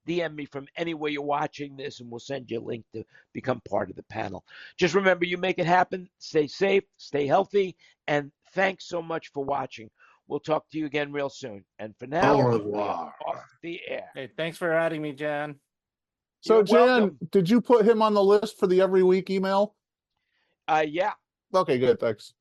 DM me from anywhere you're watching this, and we'll send you a link to become part of the panel. Just remember, you make it happen. Stay safe, stay healthy, and thanks so much for watching. We'll talk to you again real soon. And for now, Au we revoir. are off the air. Hey, thanks for adding me, Jan. So, You're Jan, welcome. did you put him on the list for the every week email? Yeah. Okay, good. Thanks.